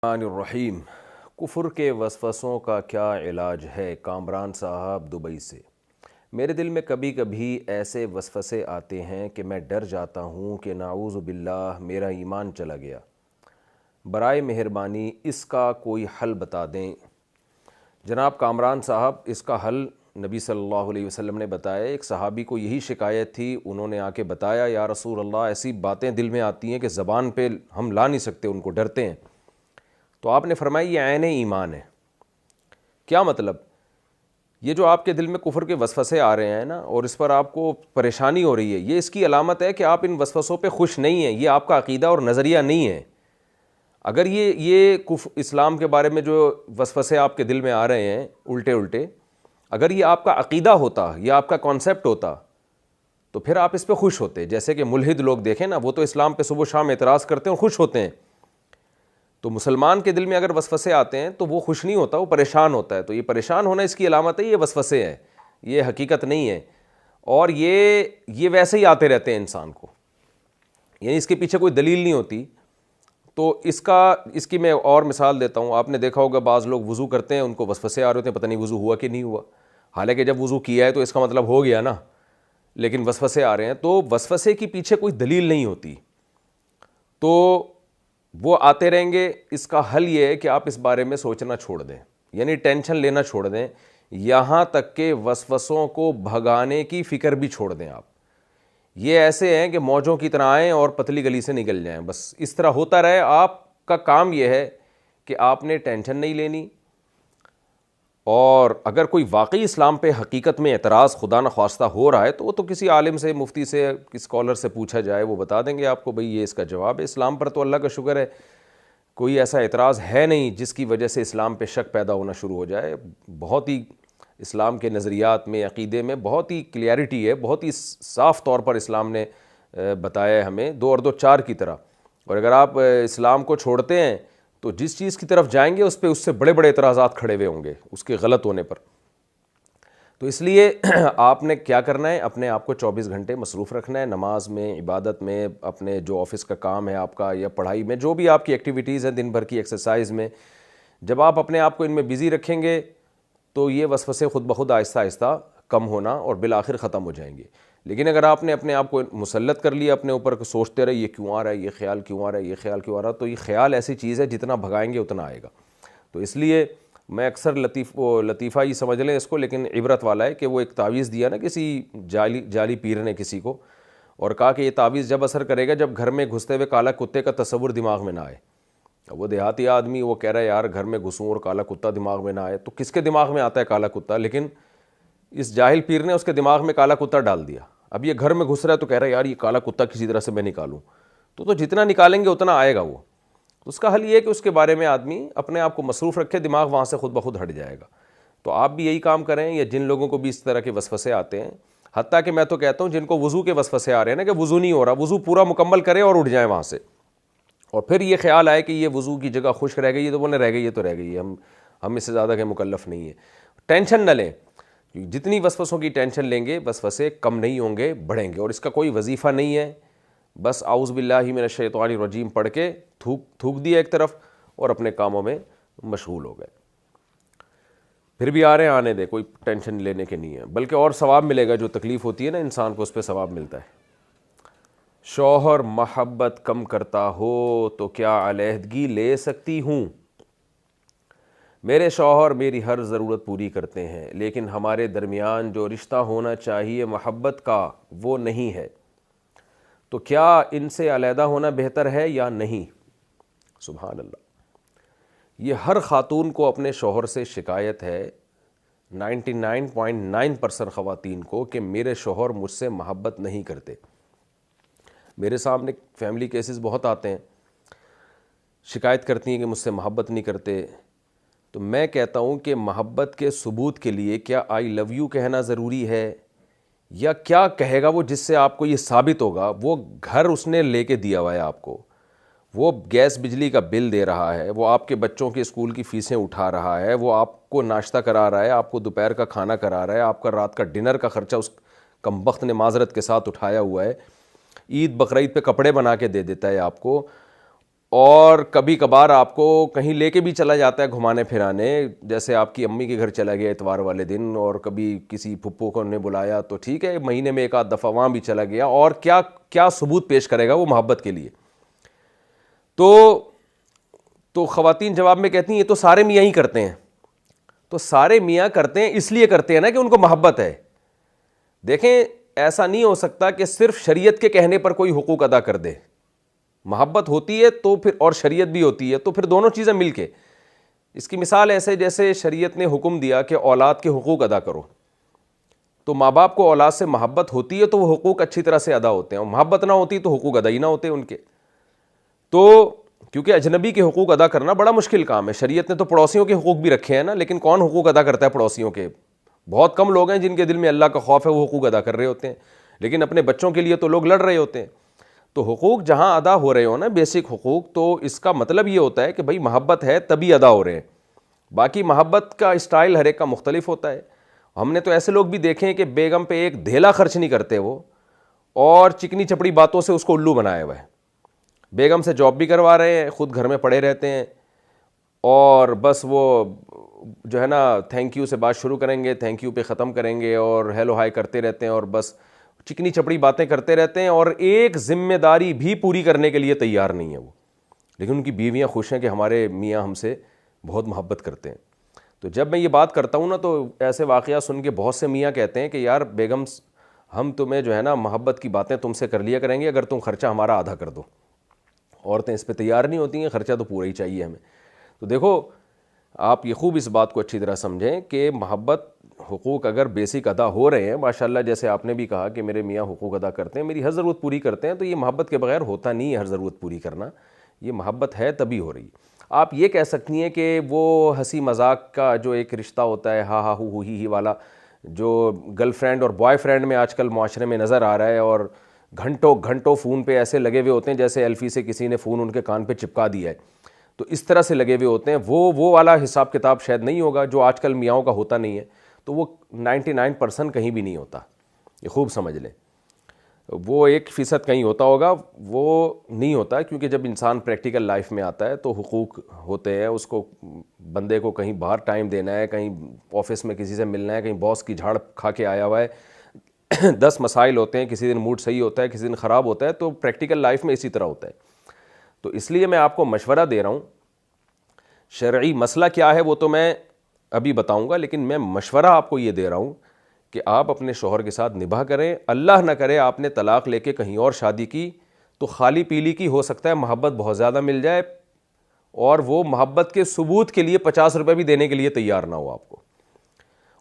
الرحیم کفر کے وسوسوں کا کیا علاج ہے؟ کامران صاحب دبئی سے۔ میرے دل میں کبھی کبھی ایسے وسوسے آتے ہیں کہ میں ڈر جاتا ہوں کہ نعوذ باللہ میرا ایمان چلا گیا۔ برائے مہربانی اس کا کوئی حل بتا دیں۔ جناب کامران صاحب، اس کا حل نبی صلی اللہ علیہ وسلم نے بتایا۔ ایک صحابی کو یہی شکایت تھی، انہوں نے آ کے بتایا یا رسول اللہ ایسی باتیں دل میں آتی ہیں کہ زبان پہ ہم لا نہیں سکتے، ان کو ڈرتے ہیں۔ تو آپ نے فرمایا یہ عین ایمان ہے۔ کیا مطلب؟ یہ جو آپ کے دل میں کفر کے وسوسے آ رہے ہیں نا، اور اس پر آپ کو پریشانی ہو رہی ہے، یہ اس کی علامت ہے کہ آپ ان وسوسوں پہ خوش نہیں ہیں، یہ آپ کا عقیدہ اور نظریہ نہیں ہے۔ اگر یہ اسلام کے بارے میں جو وسوسے آپ کے دل میں آ رہے ہیں الٹے، اگر یہ آپ کا عقیدہ ہوتا، یہ آپ کا کانسیپٹ ہوتا، تو پھر آپ اس پہ خوش ہوتے۔ جیسے کہ ملحد لوگ دیکھیں نا، وہ تو اسلام پہ صبح و شام اعتراض کرتے ہیں اور خوش ہوتے ہیں۔ تو مسلمان کے دل میں اگر وسوسے آتے ہیں تو وہ خوش نہیں ہوتا، وہ پریشان ہوتا ہے۔ تو یہ پریشان ہونا اس کی علامت ہے، یہ وسوسے ہیں، یہ حقیقت نہیں ہے۔ اور یہ ویسے ہی آتے رہتے ہیں انسان کو، یعنی اس کے پیچھے کوئی دلیل نہیں ہوتی۔ تو اس کی میں اور مثال دیتا ہوں۔ آپ نے دیکھا ہوگا بعض لوگ وضو کرتے ہیں، ان کو وسوسے آ رہے ہوتے ہیں، پتہ نہیں وضو ہوا کہ نہیں ہوا، حالانکہ جب وضو کیا ہے تو اس کا مطلب ہو گیا نا، لیکن وسوسے آ رہے ہیں۔ تو وسوسے کے پیچھے کوئی دلیل نہیں ہوتی، تو وہ آتے رہیں گے۔ اس کا حل یہ ہے کہ آپ اس بارے میں سوچنا چھوڑ دیں، یعنی ٹینشن لینا چھوڑ دیں، یہاں تک کہ وسوسوں کو بھگانے کی فکر بھی چھوڑ دیں۔ آپ یہ ایسے ہیں کہ موجوں کی طرح آئیں اور پتلی گلی سے نکل جائیں، بس اس طرح ہوتا رہے۔ آپ کا کام یہ ہے کہ آپ نے ٹینشن نہیں لینی، اور اگر کوئی واقعی اسلام پہ حقیقت میں اعتراض خدا نخواستہ ہو رہا ہے تو وہ تو کسی عالم سے، مفتی سے، اسکالر سے پوچھا جائے، وہ بتا دیں گے آپ کو بھئی یہ اس کا جواب ہے۔ اسلام پر تو اللہ کا شکر ہے کوئی ایسا اعتراض ہے نہیں جس کی وجہ سے اسلام پہ شک پیدا ہونا شروع ہو جائے۔ بہت ہی اسلام کے نظریات میں، عقیدے میں بہت ہی کلیئرٹی ہے، بہت ہی صاف طور پر اسلام نے بتایا ہے ہمیں، 2 اور 2 4 کی طرح۔ اور اگر آپ اسلام کو چھوڑتے ہیں تو جس چیز کی طرف جائیں گے اس سے بڑے بڑے اعتراضات کھڑے ہوئے ہوں گے اس کے غلط ہونے پر۔ تو اس لیے آپ نے کیا کرنا ہے، اپنے آپ کو 24 گھنٹے مصروف رکھنا ہے، نماز میں، عبادت میں، اپنے جو آفس کا کام ہے آپ کا، یا پڑھائی میں، جو بھی آپ کی ایکٹیویٹیز ہیں دن بھر کی، ایکسرسائز میں۔ جب آپ اپنے آپ کو ان میں بزی رکھیں گے تو یہ وسوسے خود بخود آہستہ آہستہ کم ہونا اور بالآخر ختم ہو جائیں گے۔ لیکن اگر آپ نے اپنے آپ کو مسلط کر لیا اپنے اوپر، سوچتے رہے یہ کیوں آ رہا ہے، یہ خیال کیوں آ رہا ہے، یہ خیال کیوں آ رہا ہے، تو یہ خیال ایسی چیز ہے جتنا بھگائیں گے اتنا آئے گا۔ تو اس لیے میں اکثر لطیفہ ہی سمجھ لیں اس کو، لیکن عبرت والا ہے کہ وہ ایک تعویذ دیا نا کسی جعلی پیر نے کسی کو، اور کہا کہ یہ تعویذ جب اثر کرے گا جب گھر میں گھستے ہوئے کالا کتے کا تصور دماغ میں نہ آئے۔ وہ دیہاتی آدمی، وہ کہہ رہا ہے یار گھر میں گھسوں اور کالا کتا دماغ میں نہ آئے، تو کس کے دماغ میں آتا ہے کالا کتا؟ لیکن اس جاہل پیر نے اس کے دماغ میں کالا کتا ڈال دیا۔ اب یہ گھر میں گھس رہا ہے تو کہہ رہا ہے یار یہ کالا کتا کسی طرح سے میں نکالوں، تو جتنا نکالیں گے اتنا آئے گا وہ۔ تو اس کا حل یہ ہے کہ اس کے بارے میں آدمی اپنے آپ کو مصروف رکھے، دماغ وہاں سے خود بخود ہٹ جائے گا۔ تو آپ بھی یہی کام کریں، یا جن لوگوں کو بھی اس طرح کے وسوسے آتے ہیں، حتیٰ کہ میں تو کہتا ہوں جن کو وضو کے وسوسے آ رہے ہیں نا کہ وضو نہیں ہو رہا، وضو پورا مکمل کریں اور اٹھ جائیں وہاں سے، اور پھر یہ خیال آئے کہ یہ وضو کی جگہ خشک رہ گئی ہے تو بولیں رہ گئی ہے تو رہ گئی ہے، ہم اس سے زیادہ کہ مکلف نہیں ہے۔ ٹینشن نہ لیں، جتنی وسوسوں کی ٹینشن لیں گے وسوسے کم نہیں ہوں گے، بڑھیں گے۔ اور اس کا کوئی وظیفہ نہیں ہے، بس اعوذ باللہ من الشیطان الرجیم پڑھ کے تھوک دیا ایک طرف اور اپنے کاموں میں مشغول ہو گئے۔ پھر بھی آ رہے ہیں، آنے دے، کوئی ٹینشن لینے کے نہیں ہے، بلکہ اور ثواب ملے گا۔ جو تکلیف ہوتی ہے نا انسان کو، اس پہ ثواب ملتا ہے۔ شوہر محبت کم کرتا ہو تو کیا علیحدگی لے سکتی ہوں؟ میرے شوہر میری ہر ضرورت پوری کرتے ہیں، لیکن ہمارے درمیان جو رشتہ ہونا چاہیے محبت کا وہ نہیں ہے، تو کیا ان سے علیحدہ ہونا بہتر ہے یا نہیں؟ سبحان اللہ! یہ ہر خاتون کو اپنے شوہر سے شکایت ہے، 99.9% خواتین کو، کہ میرے شوہر مجھ سے محبت نہیں کرتے۔ میرے سامنے فیملی کیسز بہت آتے ہیں، شکایت کرتی ہیں کہ مجھ سے محبت نہیں کرتے۔ تو میں کہتا ہوں کہ محبت کے ثبوت کے لیے کیا آئی لو یو کہنا ضروری ہے، یا کیا کہے گا وہ جس سے آپ کو یہ ثابت ہوگا؟ وہ گھر اس نے لے کے دیا ہوا ہے آپ کو، وہ گیس بجلی کا بل دے رہا ہے، وہ آپ کے بچوں کے اسکول کی فیسیں اٹھا رہا ہے، وہ آپ کو ناشتہ کرا رہا ہے، آپ کو دوپہر کا کھانا کرا رہا ہے، آپ کا رات کا ڈنر کا خرچہ اس کمبخت نے معذرت کے ساتھ اٹھایا ہوا ہے، عید بقرعید پہ کپڑے بنا کے دے دیتا ہے آپ کو، اور کبھی کبھار آپ کو کہیں لے کے بھی چلا جاتا ہے گھمانے پھرانے، جیسے آپ کی امی کے گھر چلا گیا اتوار والے دن، اور کبھی کسی پھپھو کو نے بلایا تو ٹھیک ہے، مہینے میں ایک آدھ دفعہ وہاں بھی چلا گیا، اور کیا کیا ثبوت پیش کرے گا وہ محبت کے لیے؟ تو خواتین جواب میں کہتی ہیں یہ تو سارے میاں ہی کرتے ہیں۔ تو سارے میاں کرتے ہیں اس لیے کرتے ہیں نا کہ ان کو محبت ہے۔ دیکھیں، ایسا نہیں ہو سکتا کہ صرف شریعت کے کہنے پر کوئی حقوق ادا کر دے۔ محبت ہوتی ہے تو پھر، اور شریعت بھی ہوتی ہے تو پھر دونوں چیزیں مل کے۔ اس کی مثال ایسے جیسے شریعت نے حکم دیا کہ اولاد کے حقوق ادا کرو، تو ماں باپ کو اولاد سے محبت ہوتی ہے تو وہ حقوق اچھی طرح سے ادا ہوتے ہیں، اور محبت نہ ہوتی تو حقوق ادا ہی نہ ہوتے ان کے۔ تو کیونکہ اجنبی کے حقوق ادا کرنا بڑا مشکل کام ہے، شریعت نے تو پڑوسیوں کے حقوق بھی رکھے ہیں نا، لیکن کون حقوق ادا کرتا ہے پڑوسیوں کے؟ بہت کم لوگ ہیں جن کے دل میں اللہ کا خوف ہے، وہ حقوق ادا کر رہے ہوتے ہیں، لیکن اپنے بچوں کے لیے تو لوگ لڑ رہے ہوتے ہیں۔ تو حقوق جہاں ادا ہو رہے ہو نا، بیسک حقوق، تو اس کا مطلب یہ ہوتا ہے کہ بھائی محبت ہے تبھی ادا ہو رہے ہیں۔ باقی محبت کا اسٹائل ہر ایک کا مختلف ہوتا ہے۔ ہم نے تو ایسے لوگ بھی دیکھے ہیں کہ بیگم پہ ایک دھیلا خرچ نہیں کرتے وہ، اور چکنی چپڑی باتوں سے اس کو الو بنایا ہوا ہے۔ بیگم سے جاب بھی کروا رہے ہیں، خود گھر میں پڑے رہتے ہیں، اور بس وہ جو ہے نا تھینک یو سے بات شروع کریں گے، تھینک یو پہ ختم کریں گے، اور ہیلو ہائی کرتے رہتے ہیں، اور بس چکنی چپڑی باتیں کرتے رہتے ہیں، اور ایک ذمہ داری بھی پوری کرنے کے لیے تیار نہیں ہے وہ۔ لیکن ان کی بیویاں خوش ہیں کہ ہمارے میاں ہم سے بہت محبت کرتے ہیں۔ تو جب میں یہ بات کرتا ہوں نا، تو ایسے واقعات سن کے بہت سے میاں کہتے ہیں کہ یار بیگم، ہم تمہیں جو ہے نا محبت کی باتیں تم سے کر لیا کریں گے اگر تم خرچہ ہمارا آدھا کر دو۔ عورتیں اس پہ تیار نہیں ہوتی ہیں، خرچہ تو پورا ہی چاہیے ہمیں۔ تو دیکھو، آپ یہ خوب اس بات کو اچھی طرح سمجھیں کہ محبت، حقوق اگر بیسک ادا ہو رہے ہیں ماشاءاللہ، جیسے آپ نے بھی کہا کہ میرے میاں حقوق ادا کرتے ہیں، میری ہر ضرورت پوری کرتے ہیں، تو یہ محبت کے بغیر ہوتا نہیں ہے ہر ضرورت پوری کرنا، یہ محبت ہے تبھی ہو رہی ہے۔ آپ یہ کہہ سکتی ہیں کہ وہ ہنسی مذاق کا جو ایک رشتہ ہوتا ہے، ہا ہا ہو ہی والا، جو گرل فرینڈ اور بوائے فرینڈ میں آج کل معاشرے میں نظر آ رہا ہے، اور گھنٹوں گھنٹوں فون پہ ایسے لگے ہوئے ہوتے ہیں جیسے ایلفی سے کسی نے فون ان کے کان پہ چپکا دیا ہے، تو اس طرح سے لگے ہوئے ہوتے ہیں، وہ والا حساب کتاب شاید نہیں ہوگا جو آج کل میاؤں کا ہوتا نہیں ہے، تو وہ 99% کہیں بھی نہیں ہوتا، یہ خوب سمجھ لیں۔ وہ 1% کہیں ہوتا ہوگا، وہ نہیں ہوتا، کیونکہ جب انسان پریکٹیکل لائف میں آتا ہے تو حقوق ہوتے ہیں، اس کو بندے کو کہیں باہر ٹائم دینا ہے، کہیں آفس میں کسی سے ملنا ہے، کہیں باس کی جھاڑ کھا کے آیا ہوا ہے، 10 مسائل ہوتے ہیں، کسی دن موڈ صحیح ہوتا ہے، کسی دن خراب ہوتا ہے، تو پریکٹیکل لائف میں اسی طرح ہوتا ہے۔ تو اس لیے میں آپ کو مشورہ دے رہا ہوں، شرعی مسئلہ کیا ہے وہ تو میں ابھی بتاؤں گا، لیکن میں مشورہ آپ کو یہ دے رہا ہوں کہ آپ اپنے شوہر کے ساتھ نباہ کریں۔ اللہ نہ کرے آپ نے طلاق لے کے کہیں اور شادی کی تو خالی پیلی کی ہو سکتا ہے محبت بہت زیادہ مل جائے، اور وہ محبت کے ثبوت کے لیے 50 روپے بھی دینے کے لیے تیار نہ ہو آپ کو،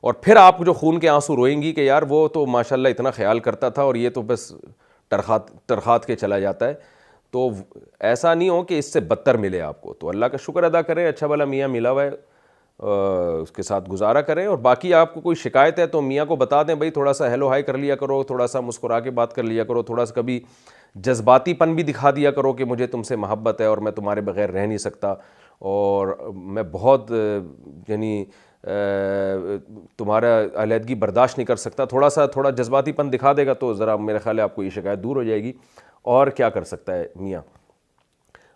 اور پھر آپ جو خون کے آنسو روئیں گی کہ یار وہ تو ماشاءاللہ اتنا خیال کرتا تھا اور یہ تو بس ٹرخات کے چلا جاتا ہے۔ تو ایسا نہیں ہو کہ اس سے بدتر ملے آپ کو۔ تو اللہ کا شکر ادا کریں، اچھا والا میاں ملا ہوا ہے، اس کے ساتھ گزارا کریں، اور باقی آپ کو کوئی شکایت ہے تو میاں کو بتا دیں، بھائی تھوڑا سا ہیلو ہائی کر لیا کرو، تھوڑا سا مسکرا کے بات کر لیا کرو، تھوڑا سا کبھی جذباتی پن بھی دکھا دیا کرو کہ مجھے تم سے محبت ہے اور میں تمہارے بغیر رہ نہیں سکتا، اور میں بہت یعنی تمہارا علیحدگی برداشت نہیں کر سکتا۔ تھوڑا جذباتی پن دکھا دے گا تو ذرا میرے خیال ہے آپ کو یہ شکایت دور ہو جائے گی۔ اور کیا کر سکتا ہے میاں؟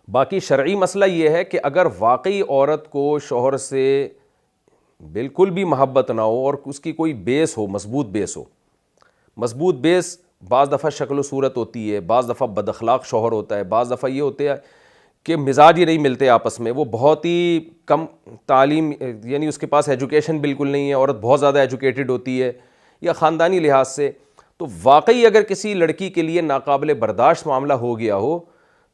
باقی شرعی مسئلہ یہ ہے کہ اگر واقعی عورت کو شوہر سے بالکل بھی محبت نہ ہو اور اس کی کوئی بیس ہو، مضبوط بیس، بعض دفعہ شکل و صورت ہوتی ہے، بعض دفعہ بد اخلاق شوہر ہوتا ہے، بعض دفعہ یہ ہوتے ہیں کہ مزاج ہی نہیں ملتے آپس میں، وہ بہت ہی کم تعلیم، یعنی اس کے پاس ایجوکیشن بالکل نہیں ہے، عورت بہت زیادہ ایجوکیٹڈ ہوتی ہے، یا خاندانی لحاظ سے، تو واقعی اگر کسی لڑکی کے لیے ناقابل برداشت معاملہ ہو گیا ہو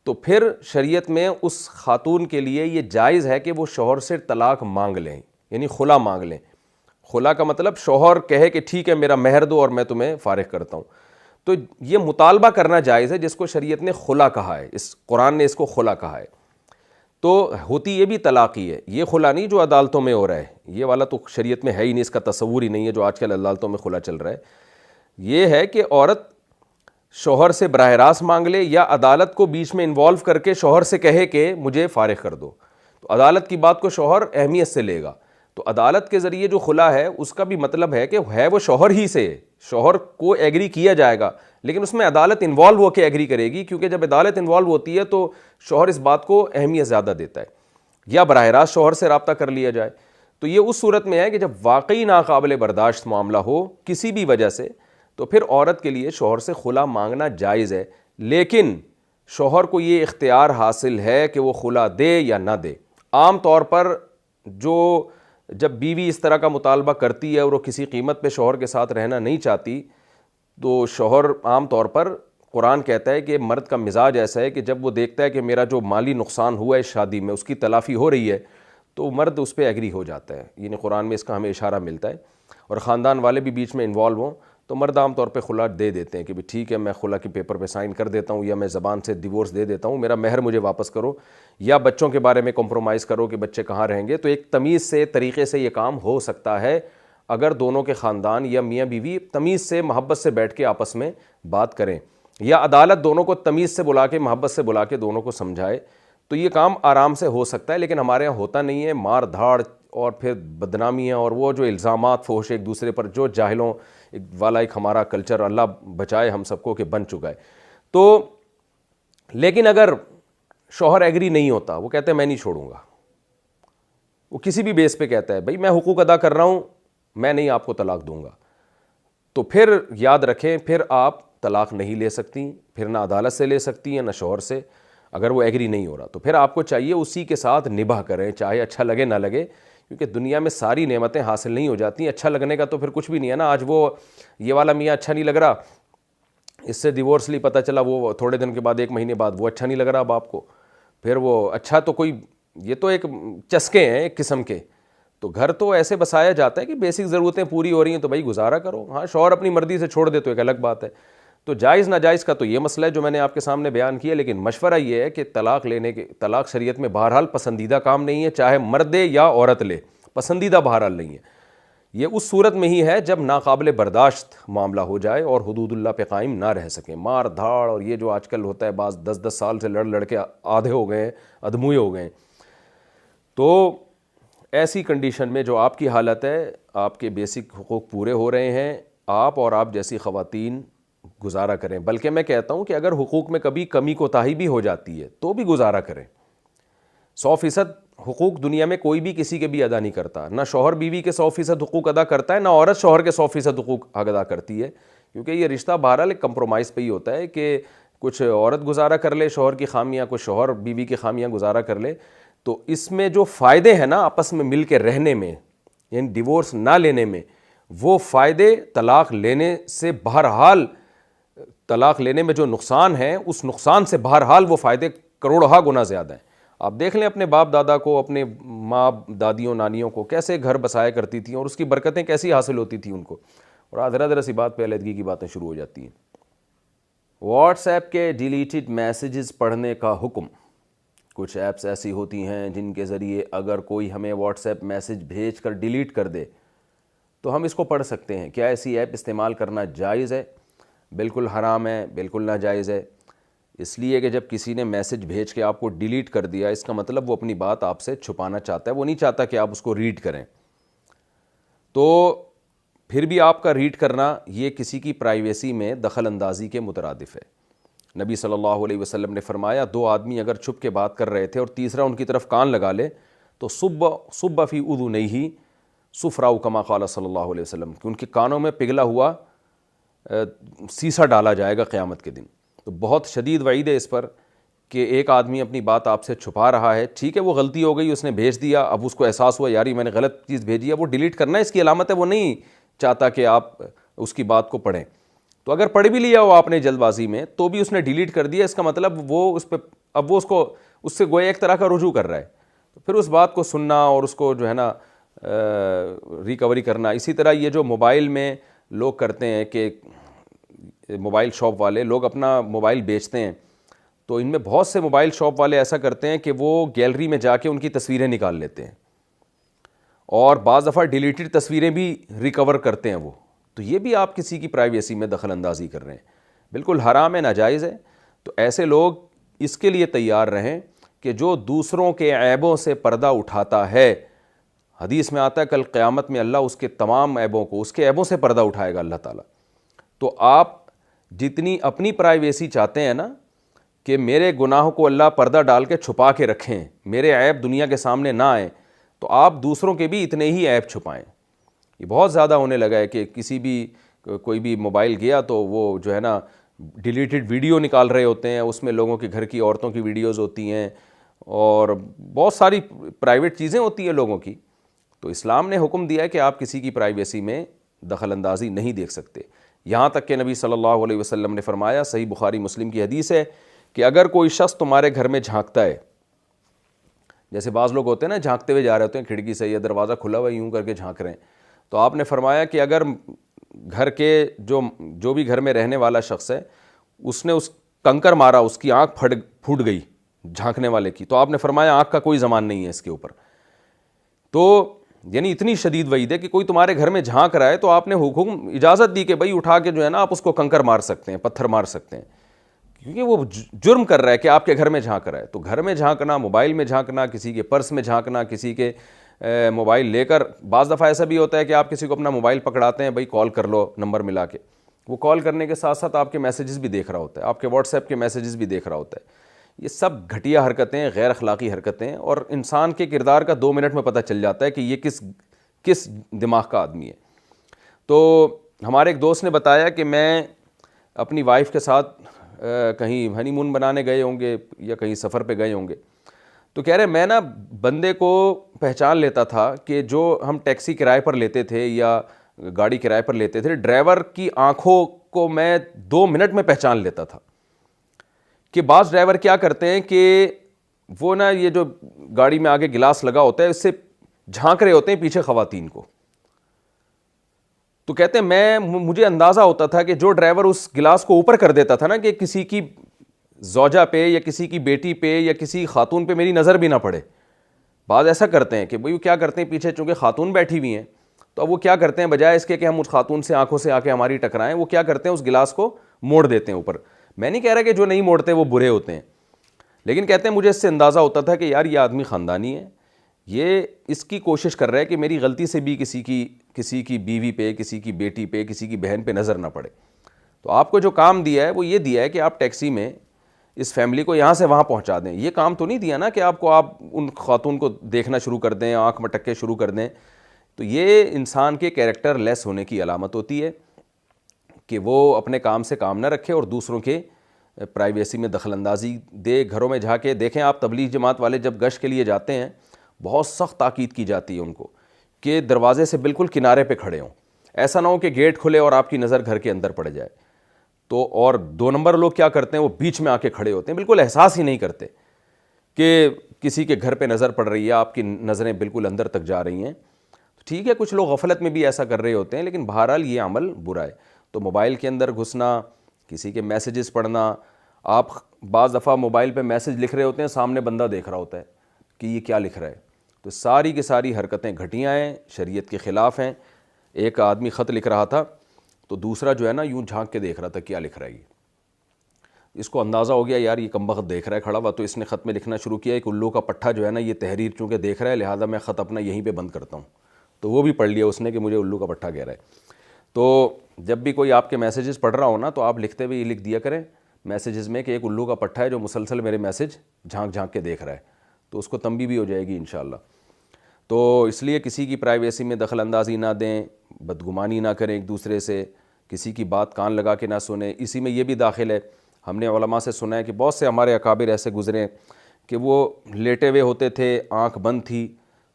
تو پھر شریعت میں اس خاتون کے لیے یہ جائز ہے کہ وہ شوہر سے طلاق مانگ لیں، یعنی خلا مانگ لیں۔ خلا کا مطلب شوہر کہے کہ ٹھیک ہے میرا مہر دو اور میں تمہیں فارغ کرتا ہوں، تو یہ مطالبہ کرنا جائز ہے، جس کو شریعت نے خلا کہا ہے، اس قرآن نے اس کو خلا کہا ہے۔ تو ہوتی یہ بھی طلاق ہی ہے، یہ خلا نہیں جو عدالتوں میں ہو رہا ہے، یہ والا تو شریعت میں ہے ہی نہیں، اس کا تصور ہی نہیں ہے جو آج کل عدالتوں میں خلا چل رہا ہے۔ یہ ہے کہ عورت شوہر سے براہ راست مانگ لے، یا عدالت کو بیچ میں انوالو کر کے شوہر سے کہے کہ مجھے فارغ کر دو، تو عدالت کی بات کو شوہر اہمیت سے لے گا۔ تو عدالت کے ذریعے جو خلا ہے اس کا بھی مطلب ہے کہ ہے وہ شوہر ہی سے، شوہر کو ایگری کیا جائے گا، لیکن اس میں عدالت انوالو ہو کے ایگری کرے گی، کیونکہ جب عدالت انوالو ہوتی ہے تو شوہر اس بات کو اہمیت زیادہ دیتا ہے، یا براہ راست شوہر سے رابطہ کر لیا جائے۔ تو یہ اس صورت میں ہے کہ جب واقعی ناقابل برداشت معاملہ ہو کسی بھی وجہ سے، تو پھر عورت کے لیے شوہر سے خلا مانگنا جائز ہے، لیکن شوہر کو یہ اختیار حاصل ہے کہ وہ خلا دے یا نہ دے۔ عام طور پر جب بیوی اس طرح کا مطالبہ کرتی ہے اور وہ کسی قیمت پہ شوہر کے ساتھ رہنا نہیں چاہتی، تو شوہر عام طور پر، قرآن کہتا ہے کہ مرد کا مزاج ایسا ہے کہ جب وہ دیکھتا ہے کہ میرا جو مالی نقصان ہوا ہے شادی میں اس کی تلافی ہو رہی ہے، تو مرد اس پہ ایگری ہو جاتا ہے، یعنی قرآن میں اس کا ہمیں اشارہ ملتا ہے، اور خاندان والے بھی بیچ میں انوالو ہوں تو مرد عام طور پہ خلا دے دیتے ہیں کہ بھی ٹھیک ہے، میں خلا کے پیپر پہ سائن کر دیتا ہوں، یا میں زبان سے ڈیورس دے دیتا ہوں، میرا مہر مجھے واپس کرو، یا بچوں کے بارے میں کمپرومائز کرو کہ بچے کہاں رہیں گے۔ تو ایک تمیز سے طریقے سے یہ کام ہو سکتا ہے اگر دونوں کے خاندان یا میاں بیوی تمیز سے محبت سے بیٹھ کے آپس میں بات کریں، یا عدالت دونوں کو تمیز سے بلا کے، محبت سے بلا کے دونوں کو سمجھائے، تو یہ کام آرام سے ہو سکتا ہے۔ لیکن ہمارے یہاں ہوتا نہیں ہے، مار دھاڑ اور پھر بدنامیاں اور وہ جو الزامات فحش ایک دوسرے پر، جو جاہلوں والا ایک ہمارا کلچر، اللہ بچائے ہم سب کو، کہ بن چکا ہے۔ تو لیکن اگر شوہر ایگری نہیں ہوتا، وہ کہتے ہیں میں نہیں چھوڑوں گا، وہ کسی بھی بیس پہ کہتا ہے بھائی میں حقوق ادا کر رہا ہوں، میں نہیں آپ کو طلاق دوں گا، تو پھر یاد رکھیں، پھر آپ طلاق نہیں لے سکتی، پھر نہ عدالت سے لے سکتی ہیں نہ شوہر سے، اگر وہ ایگری نہیں ہو رہا تو پھر آپ کو چاہیے اسی کے ساتھ نباہ کریں، چاہے اچھا لگے نہ لگے، کیونکہ دنیا میں ساری نعمتیں حاصل نہیں ہو جاتی، اچھا لگنے کا تو پھر کچھ بھی نہیں ہے نا۔ آج وہ یہ والا میاں اچھا نہیں لگ رہا، اس سے ڈیورس لی، پتہ چلا وہ تھوڑے دن کے بعد، ایک مہینے بعد وہ اچھا نہیں لگ رہا اب آپ کو، پھر وہ اچھا تو کوئی، یہ تو ایک چسکے ہیں ایک قسم کے۔ تو گھر تو ایسے بسایا جاتا ہے کہ بیسک ضرورتیں پوری ہو رہی ہیں تو بھای گزارا کرو، ہاں شوہر اپنی مرضی سے چھوڑ دے تو ایک الگ بات ہے۔ تو جائز ناجائز کا تو یہ مسئلہ ہے جو میں نے آپ کے سامنے بیان کیا، لیکن مشورہ یہ ہے کہ طلاق شریعت میں بہرحال پسندیدہ کام نہیں ہے، چاہے مرد یا عورت لے، پسندیدہ بہرحال نہیں ہے۔ یہ اس صورت میں ہی ہے جب ناقابل برداشت معاملہ ہو جائے اور حدود اللہ پہ قائم نہ رہ سکیں، مار دھاڑ اور یہ جو آج کل ہوتا ہے، بعض 10 سال سے لڑ کے آدھے ہو گئے، ادھموئے ہو گئے۔ تو ایسی کنڈیشن میں جو آپ کی حالت ہے، آپ کے بیسک حقوق پورے ہو رہے ہیں، آپ اور آپ جیسی خواتین گزارا کریں، بلکہ میں کہتا ہوں کہ اگر حقوق میں کبھی کمی کوتاہی بھی ہو جاتی ہے تو بھی گزارا کریں۔ 100% حقوق دنیا میں کوئی بھی کسی کے بھی ادا نہیں کرتا، نہ شوہر بیوی کے 100% حقوق ادا کرتا ہے، نہ عورت شوہر کے 100% حقوق ادا کرتی ہے، کیونکہ یہ رشتہ بہرحال ایک کمپرومائز پہ ہی ہوتا ہے کہ کچھ عورت گزارا کر لے شوہر کی خامیاں، کچھ شوہر بیوی کی خامیاں گزارا کر لے۔ تو اس میں جو فائدے ہیں نا آپس میں مل کے رہنے میں، یعنی ڈیورس نہ لینے میں، وہ فائدے طلاق لینے سے بہرحال، طلاق لینے میں جو نقصان ہے اس نقصان سے بہرحال وہ فائدے کروڑہا گنا زیادہ ہیں۔ آپ دیکھ لیں اپنے باپ دادا کو، اپنے ماں دادیوں نانیوں کو، کیسے گھر بسایا کرتی تھیں اور اس کی برکتیں کیسی حاصل ہوتی تھیں ان کو، اور ذرا ذرا سی بات پہ علیحدگی کی باتیں شروع ہو جاتی ہیں۔ واٹس ایپ کے ڈیلیٹڈ میسیجز پڑھنے کا حکم۔ کچھ ایپس ایسی ہوتی ہیں جن کے ذریعے اگر کوئی ہمیں واٹس ایپ میسیج بھیج کر ڈیلیٹ کر دے تو ہم اس کو پڑھ سکتے ہیں۔ کیا ایسی ایپ استعمال کرنا جائز ہے؟ بالکل حرام ہے، بالکل ناجائز ہے، اس لیے کہ جب کسی نے میسیج بھیج کے آپ کو ڈیلیٹ کر دیا، اس کا مطلب وہ اپنی بات آپ سے چھپانا چاہتا ہے، وہ نہیں چاہتا کہ آپ اس کو ریڈ کریں، تو پھر بھی آپ کا ریڈ کرنا یہ کسی کی پرائیویسی میں دخل اندازی کے مترادف ہے۔ نبی صلی اللہ علیہ وسلم نے فرمایا، 2 آدمی اگر چھپ کے بات کر رہے تھے اور تیسرا ان کی طرف کان لگا لے تو صب فی اذنیہ صفرا، کما قال صلی اللہ علیہ وسلم، کہ ان کے کانوں میں پگھلا ہوا سیسا ڈالا جائے گا قیامت کے دن۔ تو بہت شدید وعید ہے اس پر کہ ایک آدمی اپنی بات آپ سے چھپا رہا ہے، ٹھیک ہے وہ غلطی ہو گئی، اس نے بھیج دیا، اب اس کو احساس ہوا یاری میں نے غلط چیز بھیجی ہے، وہ ڈیلیٹ کرنا اس کی علامت ہے، وہ نہیں چاہتا کہ آپ اس کی بات کو پڑھیں۔ تو اگر پڑھ بھی لیا ہو آپ نے جلد بازی میں تو بھی اس نے ڈیلیٹ کر دیا، اس کا مطلب وہ اس پہ، اب وہ اس سے گویا ایک طرح کا رجوع کر رہا ہے، تو پھر اس بات کو سننا اور اس کو جو ہے نا ریکوری کرنا۔ اسی طرح یہ جو موبائل میں لوگ کرتے ہیں کہ موبائل شاپ والے لوگ اپنا موبائل بیچتے ہیں، تو ان میں بہت سے موبائل شاپ والے ایسا کرتے ہیں کہ وہ گیلری میں جا کے ان کی تصویریں نکال لیتے ہیں اور بعض دفعہ ڈیلیٹڈ تصویریں بھی ریکور کرتے ہیں وہ، تو یہ بھی آپ کسی کی پرائیویسی میں دخل اندازی کر رہے ہیں، بالکل حرام ہے، ناجائز ہے۔ تو ایسے لوگ اس کے لیے تیار رہیں کہ جو دوسروں کے عیبوں سے پردہ اٹھاتا ہے، حدیث میں آتا ہے کل قیامت میں اللہ اس کے تمام عیبوں کو، اس کے عیبوں سے پردہ اٹھائے گا اللہ تعالیٰ۔ تو آپ جتنی اپنی پرائیویسی چاہتے ہیں نا کہ میرے گناہوں کو اللہ پردہ ڈال کے چھپا کے رکھیں، میرے عیب دنیا کے سامنے نہ آئیں، تو آپ دوسروں کے بھی اتنے ہی عیب چھپائیں۔ یہ بہت زیادہ ہونے لگا ہے کہ کسی بھی کوئی بھی موبائل گیا تو وہ جو ہے نا ڈیلیٹڈ ویڈیو نکال رہے ہوتے ہیں، اس میں لوگوں کے گھر کی عورتوں کی ویڈیوز ہوتی ہیں اور بہت ساری پرائیویٹ چیزیں ہوتی ہیں لوگوں کی۔ تو اسلام نے حکم دیا ہے کہ آپ کسی کی پرائیویسی میں دخل اندازی نہیں دیکھ سکتے، یہاں تک کہ نبی صلی اللہ علیہ وسلم نے فرمایا، صحیح بخاری مسلم کی حدیث ہے، کہ اگر کوئی شخص تمہارے گھر میں جھانکتا ہے، جیسے بعض لوگ ہوتے ہیں نا جھانکتے ہوئے جا رہے ہوتے ہیں کھڑکی سے یا دروازہ کھلا ہوا یوں کر کے جھانک رہے ہیں، تو آپ نے فرمایا کہ اگر گھر کے جو بھی گھر میں رہنے والا شخص ہے اس نے اس کنکر مارا، اس کی آنکھ پھوٹ گئی جھانکنے والے کی، تو آپ نے فرمایا آنکھ کا کوئی زمان نہیں ہے اس کے اوپر۔ تو یعنی اتنی شدید وعید ہے کہ کوئی تمہارے گھر میں جھانک رہا ہے تو آپ نے حکم اجازت دی کہ بھائی اٹھا کے جو ہے نا آپ اس کو کنکر مار سکتے ہیں، پتھر مار سکتے ہیں، کیونکہ وہ جرم کر رہا ہے کہ آپ کے گھر میں جھانک رہا ہے۔ تو گھر میں جھانکنا، موبائل میں جھانکنا، کسی کے پرس میں جھانکنا، کسی کے موبائل لے کر، بعض دفعہ ایسا بھی ہوتا ہے کہ آپ کسی کو اپنا موبائل پکڑاتے ہیں، بھائی کال کر لو نمبر ملا کے، وہ کال کرنے کے ساتھ ساتھ آپ کے میسیجز بھی دیکھ رہا ہوتا ہے، آپ کے واٹس ایپ کے میسیجز بھی دیکھ رہا ہوتا ہے۔ یہ سب گھٹیا حرکتیں، غیر اخلاقی حرکتیں، اور انسان کے کردار کا 2 منٹ میں پتہ چل جاتا ہے کہ یہ کس دماغ کا آدمی ہے۔ تو ہمارے ایک دوست نے بتایا کہ میں اپنی وائف کے ساتھ کہیں ہنی مون بنانے گئے ہوں گے یا کہیں سفر پہ گئے ہوں گے، تو کہہ رہے میں نا بندے کو پہچان لیتا تھا کہ جو ہم ٹیکسی کرائے پر لیتے تھے یا گاڑی کرائے پر لیتے تھے، ڈرائیور کی آنکھوں کو میں 2 منٹ میں پہچان لیتا تھا کہ بعض ڈرائیور کیا کرتے ہیں کہ وہ نا یہ جو گاڑی میں آگے گلاس لگا ہوتا ہے اس سے جھانک رہے ہوتے ہیں پیچھے خواتین کو۔ تو کہتے ہیں مجھے اندازہ ہوتا تھا کہ جو ڈرائیور اس گلاس کو اوپر کر دیتا تھا نا کہ کسی کی زوجہ پہ یا کسی کی بیٹی پہ یا کسی خاتون پہ میری نظر بھی نہ پڑے، بعض ایسا کرتے ہیں کہ بھئی وہ کیا کرتے ہیں پیچھے چونکہ خاتون بیٹھی ہوئی ہیں تو اب وہ کیا کرتے ہیں بجائے اس کے کہ ہم اس خاتون سے آنکھوں سے آ کے ہماری ٹکرائیں، وہ کیا کرتے ہیں اس گلاس کو موڑ دیتے ہیں اوپر۔ میں نہیں کہہ رہا کہ جو نہیں موڑتے وہ برے ہوتے ہیں، لیکن کہتے ہیں مجھے اس سے اندازہ ہوتا تھا کہ یار یہ آدمی خاندانی ہے، یہ اس کی کوشش کر رہا ہے کہ میری غلطی سے بھی کسی کی بیوی پہ، کسی کی بیٹی پہ، کسی کی بہن پہ نظر نہ پڑے۔ تو آپ کو جو کام دیا ہے وہ یہ دیا ہے کہ آپ ٹیکسی میں اس فیملی کو یہاں سے وہاں پہنچا دیں۔ یہ کام تو نہیں دیا نا کہ آپ ان خاتون کو دیکھنا شروع کر دیں، آنکھ مٹکے شروع کر دیں۔ تو یہ انسان کے کیریکٹر لیس ہونے کی علامت ہوتی ہے کہ وہ اپنے کام سے کام نہ رکھے اور دوسروں کے پرائیویسی میں دخل اندازی دے۔ گھروں میں جا کے دیکھیں آپ، تبلیغ جماعت والے جب گشت کے لیے جاتے ہیں بہت سخت تاکید کی جاتی ہے ان کو کہ دروازے سے بالکل کنارے پہ کھڑے ہوں، ایسا نہ ہو کہ گیٹ کھلے اور آپ کی نظر گھر کے اندر پڑ جائے۔ تو اور 2 نمبر لوگ کیا کرتے ہیں، وہ بیچ میں آ کے کھڑے ہوتے ہیں، بالکل احساس ہی نہیں کرتے کہ کسی کے گھر پہ نظر پڑ رہی ہے، آپ کی نظریں بالکل اندر تک جا رہی ہیں۔ ٹھیک ہے کچھ لوگ غفلت میں بھی ایسا کر رہے ہوتے ہیں، لیکن بہرحال یہ عمل برا ہے۔ تو موبائل کے اندر گھسنا، کسی کے میسیجز پڑھنا، آپ بعض دفعہ موبائل پہ میسیج لکھ رہے ہوتے ہیں، سامنے بندہ دیکھ رہا ہوتا ہے کہ یہ کیا لکھ رہا ہے، تو ساری کی ساری حرکتیں گھٹیاں ہیں، شریعت کے خلاف ہیں۔ ایک آدمی خط لکھ رہا تھا تو دوسرا جو ہے نا یوں جھانک کے دیکھ رہا تھا کیا لکھ رہا ہے یہ، اس کو اندازہ ہو گیا یار یہ کمبخت دیکھ رہا ہے کھڑا ہوا، تو اس نے خط میں لکھنا شروع کیا کہ الو کا پٹھا جو ہے نا یہ تحریر چونکہ دیکھ رہا ہے لہٰذا میں خط اپنا یہیں پہ بند کرتا ہوں، تو وہ بھی پڑھ لیا اس نے کہ مجھے الو کا پٹھا کہہ رہا ہے۔ تو جب بھی کوئی آپ کے میسیجز پڑھ رہا ہو نا تو آپ لکھتے ہوئے یہ لکھ دیا کریں میسیجز میں کہ ایک الو کا پٹھا ہے جو مسلسل میرے میسیج جھانک جھانک کے دیکھ رہا ہے، تو اس کو تنبیہ بھی ہو جائے گی انشاءاللہ۔ تو اس لیے کسی کی پرائیویسی میں دخل اندازی نہ دیں، بدگمانی نہ کریں ایک دوسرے سے، کسی کی بات کان لگا کے نہ سنیں۔ اسی میں یہ بھی داخل ہے، ہم نے علماء سے سنا ہے کہ بہت سے ہمارے اکابر ایسے گزرے کہ وہ لیٹے ہوئے ہوتے تھے، آنکھ بند تھی،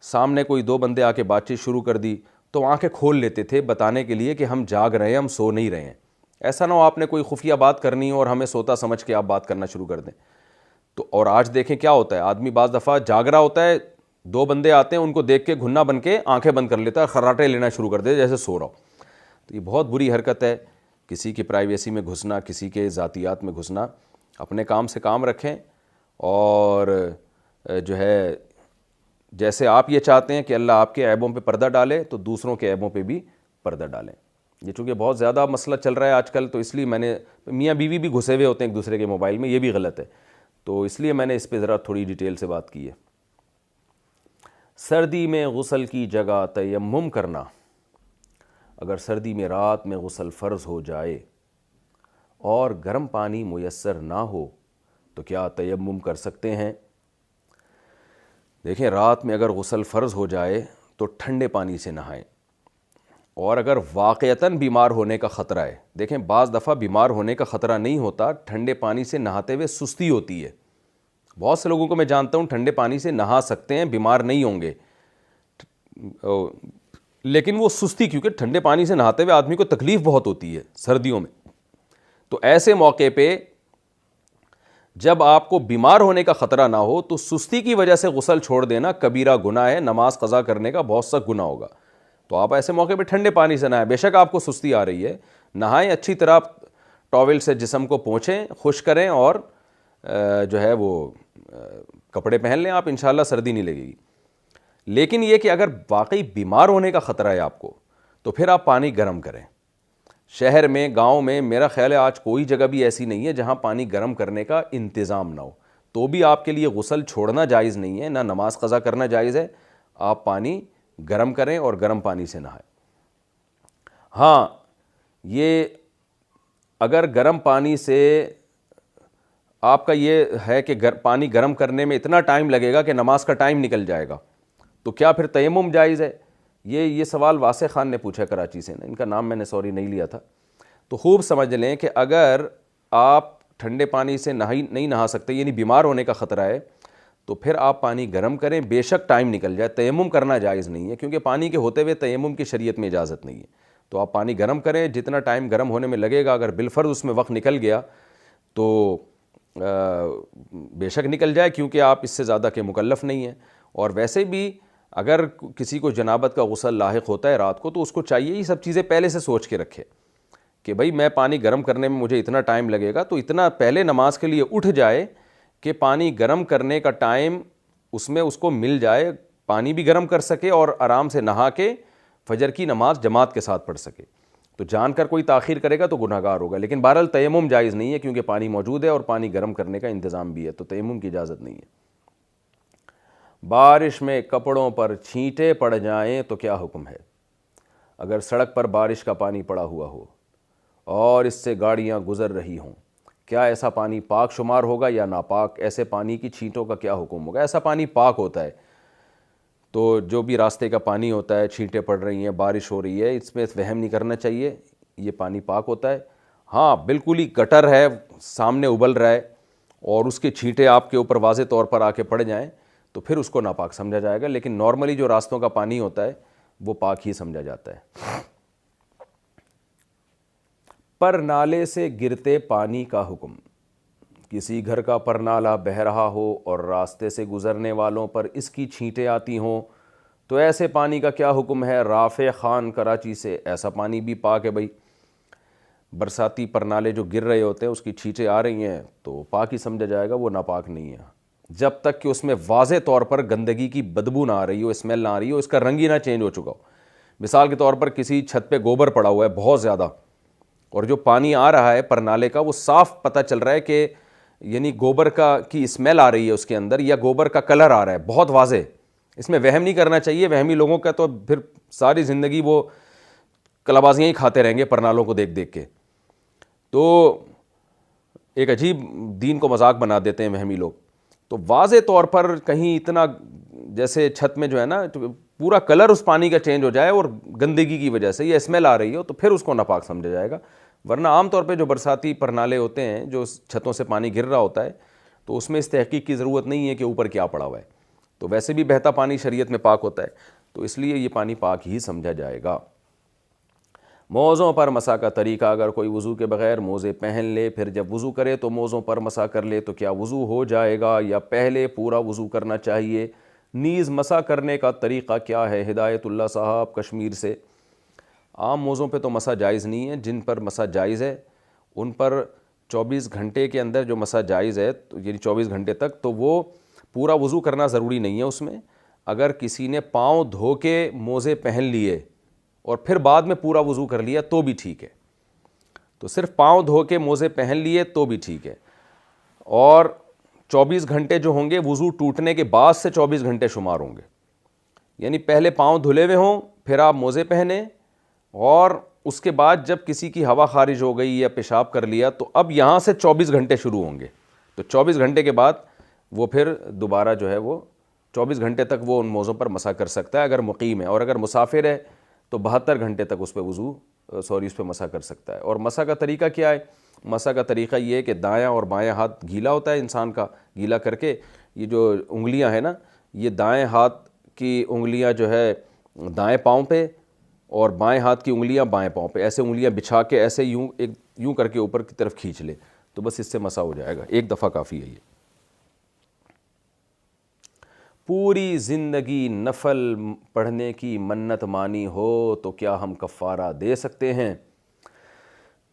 سامنے کوئی 2 بندے آ کے بات چیت شروع کر دی تو آنکھیں کھول لیتے تھے بتانے کے لیے کہ ہم جاگ رہے ہیں، ہم سو نہیں رہے ہیں۔ ایسا نہ ہو آپ نے کوئی خفیہ بات کرنی ہو اور ہمیں سوتا سمجھ کے آپ بات کرنا شروع کر دیں۔ تو اور آج دیکھیں کیا ہوتا ہے، آدمی بعض دفعہ جاگ رہا ہوتا ہے، 2 بندے آتے ہیں ان کو دیکھ کے گھنا بن کے آنکھیں بند کر لیتا ہے، خراٹے لینا شروع کر دیتا جیسے سو رہا ہو۔ تو یہ بہت بری حرکت ہے، کسی کی پرائیویسی میں گھسنا، کسی کے ذاتیات میں گھسنا۔ اپنے کام سے کام رکھیں اور جو ہے جیسے آپ یہ چاہتے ہیں کہ اللہ آپ کے عیبوں پہ پردہ ڈالے تو دوسروں کے عیبوں پہ بھی پردہ ڈالیں۔ یہ چونکہ بہت زیادہ مسئلہ چل رہا ہے آج کل، تو اس لیے میں نے، میاں بیوی بھی گھسے ہوئے ہوتے ہیں ایک دوسرے کے موبائل میں، یہ بھی غلط ہے، تو اس لیے میں نے اس پہ ذرا تھوڑی ڈیٹیل سے بات کی ہے۔ سردی میں غسل کی جگہ تیمم کرنا۔ اگر سردی میں رات میں غسل فرض ہو جائے اور گرم پانی میسر نہ ہو تو کیا تیمم کر سکتے ہیں؟ دیکھیں، رات میں اگر غسل فرض ہو جائے تو ٹھنڈے پانی سے نہائیں، اور اگر واقعتاً بیمار ہونے کا خطرہ ہے، دیکھیں بعض دفعہ بیمار ہونے کا خطرہ نہیں ہوتا، ٹھنڈے پانی سے نہاتے ہوئے سستی ہوتی ہے۔ بہت سے لوگوں کو میں جانتا ہوں ٹھنڈے پانی سے نہا سکتے ہیں، بیمار نہیں ہوں گے، لیکن وہ سستی، کیونکہ ٹھنڈے پانی سے نہاتے ہوئے آدمی کو تکلیف بہت ہوتی ہے سردیوں میں۔ تو ایسے موقع پہ جب آپ کو بیمار ہونے کا خطرہ نہ ہو تو سستی کی وجہ سے غسل چھوڑ دینا کبیرہ گناہ ہے، نماز قضا کرنے کا بہت سخت گناہ ہوگا۔ تو آپ ایسے موقع پہ ٹھنڈے پانی سے نہائیں، بے شک آپ کو سستی آ رہی ہے، نہائیں، اچھی طرح ٹاول سے جسم کو پونچھیں، خشک کریں، اور جو ہے وہ کپڑے پہن لیں، آپ انشاءاللہ سردی نہیں لگے گی۔ لیکن یہ کہ اگر واقعی بیمار ہونے کا خطرہ ہے آپ کو تو پھر آپ پانی گرم کریں۔ شہر میں، گاؤں میں، میرا خیال ہے آج کوئی جگہ بھی ایسی نہیں ہے جہاں پانی گرم کرنے کا انتظام نہ ہو، تو بھی آپ کے لیے غسل چھوڑنا جائز نہیں ہے، نہ نماز قضا کرنا جائز ہے، آپ پانی گرم کریں اور گرم پانی سے نہائیں۔ ہاں، یہ اگر گرم پانی سے آپ کا یہ ہے کہ پانی گرم کرنے میں اتنا ٹائم لگے گا کہ نماز کا ٹائم نکل جائے گا، تو کیا پھر تیمم جائز ہے؟ یہ سوال واسع خان نے پوچھا کراچی سے، ان کا نام میں نے نہیں لیا تھا۔ تو خوب سمجھ لیں کہ اگر آپ ٹھنڈے پانی سے نہیں نہا سکتے، یعنی بیمار ہونے کا خطرہ ہے، تو پھر آپ پانی گرم کریں، بے شک ٹائم نکل جائے، تیمم کرنا جائز نہیں ہے، کیونکہ پانی کے ہوتے ہوئے تیمم کی شریعت میں اجازت نہیں ہے۔ تو آپ پانی گرم کریں، جتنا ٹائم گرم ہونے میں لگے گا، اگر بالفرض اس میں وقت نکل گیا تو بے شک نکل جائے، کیونکہ آپ اس سے زیادہ کے مکلف نہیں ہیں۔ اور ویسے بھی اگر کسی کو جنابت کا غسل لاحق ہوتا ہے رات کو، تو اس کو چاہیے یہ سب چیزیں پہلے سے سوچ کے رکھے کہ بھئی میں پانی گرم کرنے میں مجھے اتنا ٹائم لگے گا، تو اتنا پہلے نماز کے لیے اٹھ جائے کہ پانی گرم کرنے کا ٹائم اس میں اس کو مل جائے، پانی بھی گرم کر سکے اور آرام سے نہا کے فجر کی نماز جماعت کے ساتھ پڑھ سکے۔ تو جان کر کوئی تاخیر کرے گا تو گناہگار ہوگا، لیکن بہرحال تیمم جائز نہیں ہے، کیونکہ پانی موجود ہے اور پانی گرم کرنے کا انتظام بھی ہے، تو تیمم کی اجازت نہیں ہے۔ بارش میں کپڑوں پر چھینٹے پڑ جائیں تو کیا حکم ہے؟ اگر سڑک پر بارش کا پانی پڑا ہوا ہو اور اس سے گاڑیاں گزر رہی ہوں، کیا ایسا پانی پاک شمار ہوگا یا ناپاک؟ ایسے پانی کی چھینٹوں کا کیا حکم ہوگا؟ ایسا پانی پاک ہوتا ہے، تو جو بھی راستے کا پانی ہوتا ہے، چھینٹیں پڑ رہی ہیں، بارش ہو رہی ہے، اس میں وہم نہیں کرنا چاہیے، یہ پانی پاک ہوتا ہے۔ ہاں، بالکل ہی گٹر ہے، سامنے ابل رہا ہے اور اس کے چھینٹے آپ کے اوپر واضح طور پر آ کے پڑ جائیں تو پھر اس کو ناپاک سمجھا جائے گا، لیکن نارملی جو راستوں کا پانی ہوتا ہے وہ پاک ہی سمجھا جاتا ہے۔ پر نالے سے گرتے پانی کا حکم۔ کسی گھر کا پرنالہ بہہ رہا ہو اور راستے سے گزرنے والوں پر اس کی چھینٹیں آتی ہوں تو ایسے پانی کا کیا حکم ہے؟ رافع خان کراچی سے۔ ایسا پانی بھی پاک ہے بھائی، برساتی پرنالے جو گر رہے ہوتے ہیں اس کی چھینٹیں آ رہی ہیں تو پاک ہی سمجھا جائے گا، وہ ناپاک نہیں ہے، جب تک کہ اس میں واضح طور پر گندگی کی بدبو نہ آ رہی ہو، اسمیل نہ آ رہی ہو، اس کا رنگ ہی نہ چینج ہو چکا ہو۔ مثال کے طور پر کسی چھت پہ گوبر پڑا ہوا ہے بہت زیادہ، اور جو پانی آ رہا ہے پرنالے کا وہ صاف پتہ چل رہا ہے کہ یعنی گوبر کی اسمیل آ رہی ہے اس کے اندر، یا گوبر کا کلر آ رہا ہے بہت واضح، اس میں وہم نہیں کرنا چاہیے۔ وہمی لوگوں کا تو پھر ساری زندگی وہ کلابازیاں ہی کھاتے رہیں گے پرنالوں کو دیکھ دیکھ کے، تو ایک عجیب دین کو مذاق بنا دیتے ہیں وہمی لوگ۔ تو واضح طور پر کہیں اتنا جیسے چھت میں جو ہے نا پورا کلر اس پانی کا چینج ہو جائے اور گندگی کی وجہ سے یہ اسمیل آ رہی ہو تو پھر اس کو ناپاک سمجھا جائے گا، ورنہ عام طور پہ جو برساتی پرنالے ہوتے ہیں جو چھتوں سے پانی گر رہا ہوتا ہے تو اس میں اس تحقیق کی ضرورت نہیں ہے کہ اوپر کیا پڑا ہوا ہے، تو ویسے بھی بہتا پانی شریعت میں پاک ہوتا ہے، تو اس لیے یہ پانی پاک ہی سمجھا جائے گا۔ موزوں پر مسح کا طریقہ۔ اگر کوئی وضو کے بغیر موزے پہن لے پھر جب وضو کرے تو موزوں پر مسح کر لے تو کیا وضو ہو جائے گا یا پہلے پورا وضو کرنا چاہیے؟ نیز مسح کرنے کا طریقہ کیا ہے؟ ہدایت اللہ صاحب کشمیر سے۔ عام موزوں پہ تو مسح جائز نہیں ہے، جن پر مسح جائز ہے ان پر 24 گھنٹے کے اندر جو مسح جائز ہے یعنی 24 گھنٹے تک، تو وہ پورا وضو کرنا ضروری نہیں ہے اس میں۔ اگر کسی نے پاؤں دھو کے موزے پہن لیے اور پھر بعد میں پورا وضو کر لیا تو بھی ٹھیک ہے، تو صرف پاؤں دھو کے موزے پہن لیے تو بھی ٹھیک ہے، اور 24 گھنٹے جو ہوں گے وضو ٹوٹنے کے بعد سے 24 گھنٹے شمار ہوں گے، یعنی پہلے پاؤں دھلے ہوئے ہوں، پھر آپ موزے پہنیں، اور اس کے بعد جب کسی کی ہوا خارج ہو گئی یا پیشاب کر لیا تو اب یہاں سے 24 گھنٹے شروع ہوں گے. تو 24 گھنٹے کے بعد وہ پھر دوبارہ جو ہے وہ 24 گھنٹے تک وہ ان موزوں پر مسح کر سکتا ہے اگر مقیم ہے، اور اگر مسافر ہے تو 72 گھنٹے تک اس پہ اس پہ مسح کر سکتا ہے. اور مسح کا طریقہ کیا ہے؟ مسح کا طریقہ یہ ہے کہ دایاں اور بایاں ہاتھ گیلا ہوتا ہے انسان کا، گیلا کر کے یہ جو انگلیاں ہیں نا، یہ دائیں ہاتھ کی انگلیاں جو ہے دائیں پاؤں پہ، اور بائیں ہاتھ کی انگلیاں بائیں پاؤں پہ، ایسے انگلیاں بچھا کے ایسے یوں کر کے اوپر کی طرف کھینچ لے تو بس اس سے مسح ہو جائے گا. ایک دفعہ کافی ہے یہ. پوری زندگی نفل پڑھنے کی منت مانی ہو تو کیا ہم کفارہ دے سکتے ہیں؟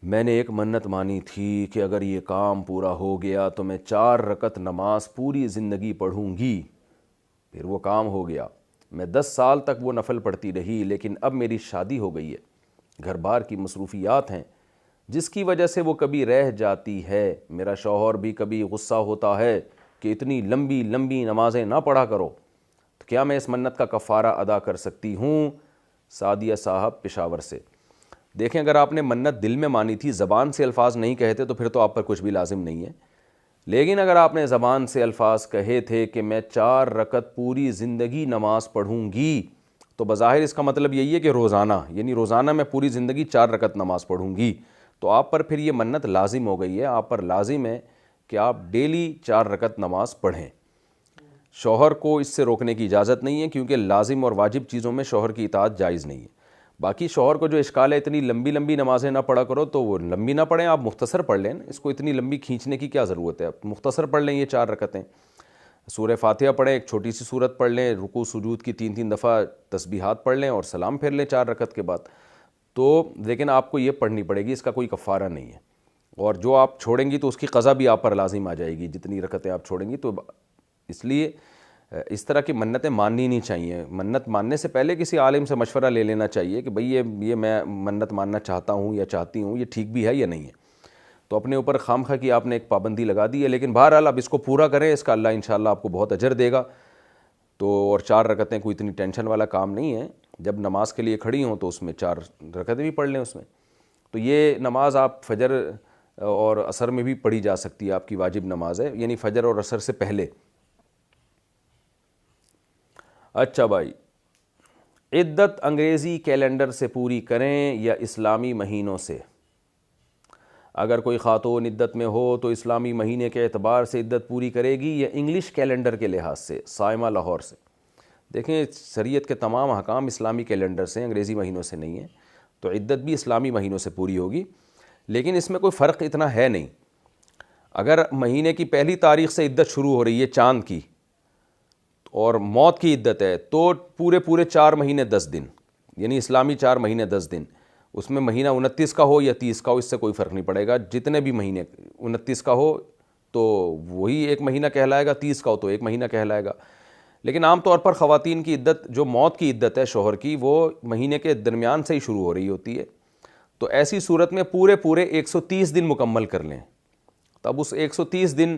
میں نے ایک منت مانی تھی کہ اگر یہ کام پورا ہو گیا تو میں 4 رکعت نماز پوری زندگی پڑھوں گی. پھر وہ کام ہو گیا. میں 10 سال تک وہ نفل پڑھتی رہی، لیکن اب میری شادی ہو گئی ہے، گھر بار کی مصروفیات ہیں جس کی وجہ سے وہ کبھی رہ جاتی ہے. میرا شوہر بھی کبھی غصہ ہوتا ہے کہ اتنی لمبی لمبی نمازیں نہ پڑھا کرو. تو کیا میں اس منت کا کفارہ ادا کر سکتی ہوں؟ سعدیہ صاحب پشاور سے. دیکھیں، اگر آپ نے منت دل میں مانی تھی، زبان سے الفاظ نہیں کہتے تو پھر تو آپ پر کچھ بھی لازم نہیں ہے. لیکن اگر آپ نے زبان سے الفاظ کہے تھے کہ میں 4 رکعت پوری زندگی نماز پڑھوں گی، تو بظاہر اس کا مطلب یہی ہے کہ روزانہ، یعنی روزانہ میں پوری زندگی 4 رکعت نماز پڑھوں گی. تو آپ پر پھر یہ منت لازم ہو گئی ہے. آپ پر لازم ہے کہ آپ ڈیلی 4 رکعت نماز پڑھیں. شوہر کو اس سے روکنے کی اجازت نہیں ہے، کیونکہ لازم اور واجب چیزوں میں شوہر کی اطاعت جائز نہیں ہے. باقی شوہر کو جو اشکال ہے اتنی لمبی لمبی نمازیں نہ پڑھا کرو، تو وہ لمبی نہ پڑھیں، آپ مختصر پڑھ لیں. اس کو اتنی لمبی کھینچنے کی کیا ضرورت ہے؟ آپ مختصر پڑھ لیں یہ 4 رکعتیں. سورہ فاتحہ پڑھیں، ایک چھوٹی سی سورت پڑھ لیں، رکوع سجود کی 3 دفعہ تسبیحات پڑھ لیں اور سلام پھیر لیں 4 رکعت کے بعد. تو لیکن آپ کو یہ پڑھنی پڑے گی، اس کا کوئی کفارہ نہیں ہے. اور جو آپ چھوڑیں گی تو اس کی قضا بھی آپ پر لازم آ جائے گی، جتنی رکعتیں آپ چھوڑیں گی. تو اس لیے اس طرح کی منتیں ماننی نہیں چاہیے. منت ماننے سے پہلے کسی عالم سے مشورہ لے لینا چاہیے کہ بھئی یہ میں منت ماننا چاہتا ہوں یا چاہتی ہوں، یہ ٹھیک بھی ہے یا نہیں ہے. تو اپنے اوپر خامخواہ کی آپ نے ایک پابندی لگا دی ہے، لیکن بہرحال اب اس کو پورا کریں، اس کا اللہ انشاءاللہ آپ کو بہت اجر دے گا. تو اور 4 رکعتیں کوئی اتنی ٹینشن والا کام نہیں ہے. جب نماز کے لیے کھڑی ہوں تو اس میں 4 رکعتیں بھی پڑھ لیں اس میں. تو یہ نماز آپ فجر اور عصر میں بھی پڑھی جا سکتی ہے، آپ کی واجب نماز ہے، یعنی فجر اور عصر سے پہلے. اچھا بھائی، عدت انگریزی کیلنڈر سے پوری کریں یا اسلامی مہینوں سے؟ اگر کوئی خاتون عدت میں ہو تو اسلامی مہینے کے اعتبار سے عدت پوری کرے گی یا انگلش کیلنڈر کے لحاظ سے؟ سائمہ لاہور سے. دیکھیں، شریعت کے تمام احکام اسلامی کیلنڈر سے، انگریزی مہینوں سے نہیں ہیں. تو عدت بھی اسلامی مہینوں سے پوری ہوگی، لیکن اس میں کوئی فرق اتنا ہے نہیں. اگر مہینے کی پہلی تاریخ سے عدت شروع ہو رہی ہے چاند کی، اور موت کی عدت ہے، تو پورے 4 مہینے 10 دن، یعنی اسلامی 4 مہینے 10 دن. اس میں مہینہ 29 کا ہو یا 30 کا ہو، اس سے کوئی فرق نہیں پڑے گا. جتنے بھی مہینے 29 کا ہو تو وہی ایک مہینہ کہلائے گا، 30 کا ہو تو ایک مہینہ کہلائے گا. لیکن عام طور پر خواتین کی عدت، جو موت کی عدت ہے شوہر کی، وہ مہینے کے درمیان سے ہی شروع ہو رہی ہوتی ہے. تو ایسی صورت میں پورے 130 دن مکمل کر لیں. تب اس 130 دن،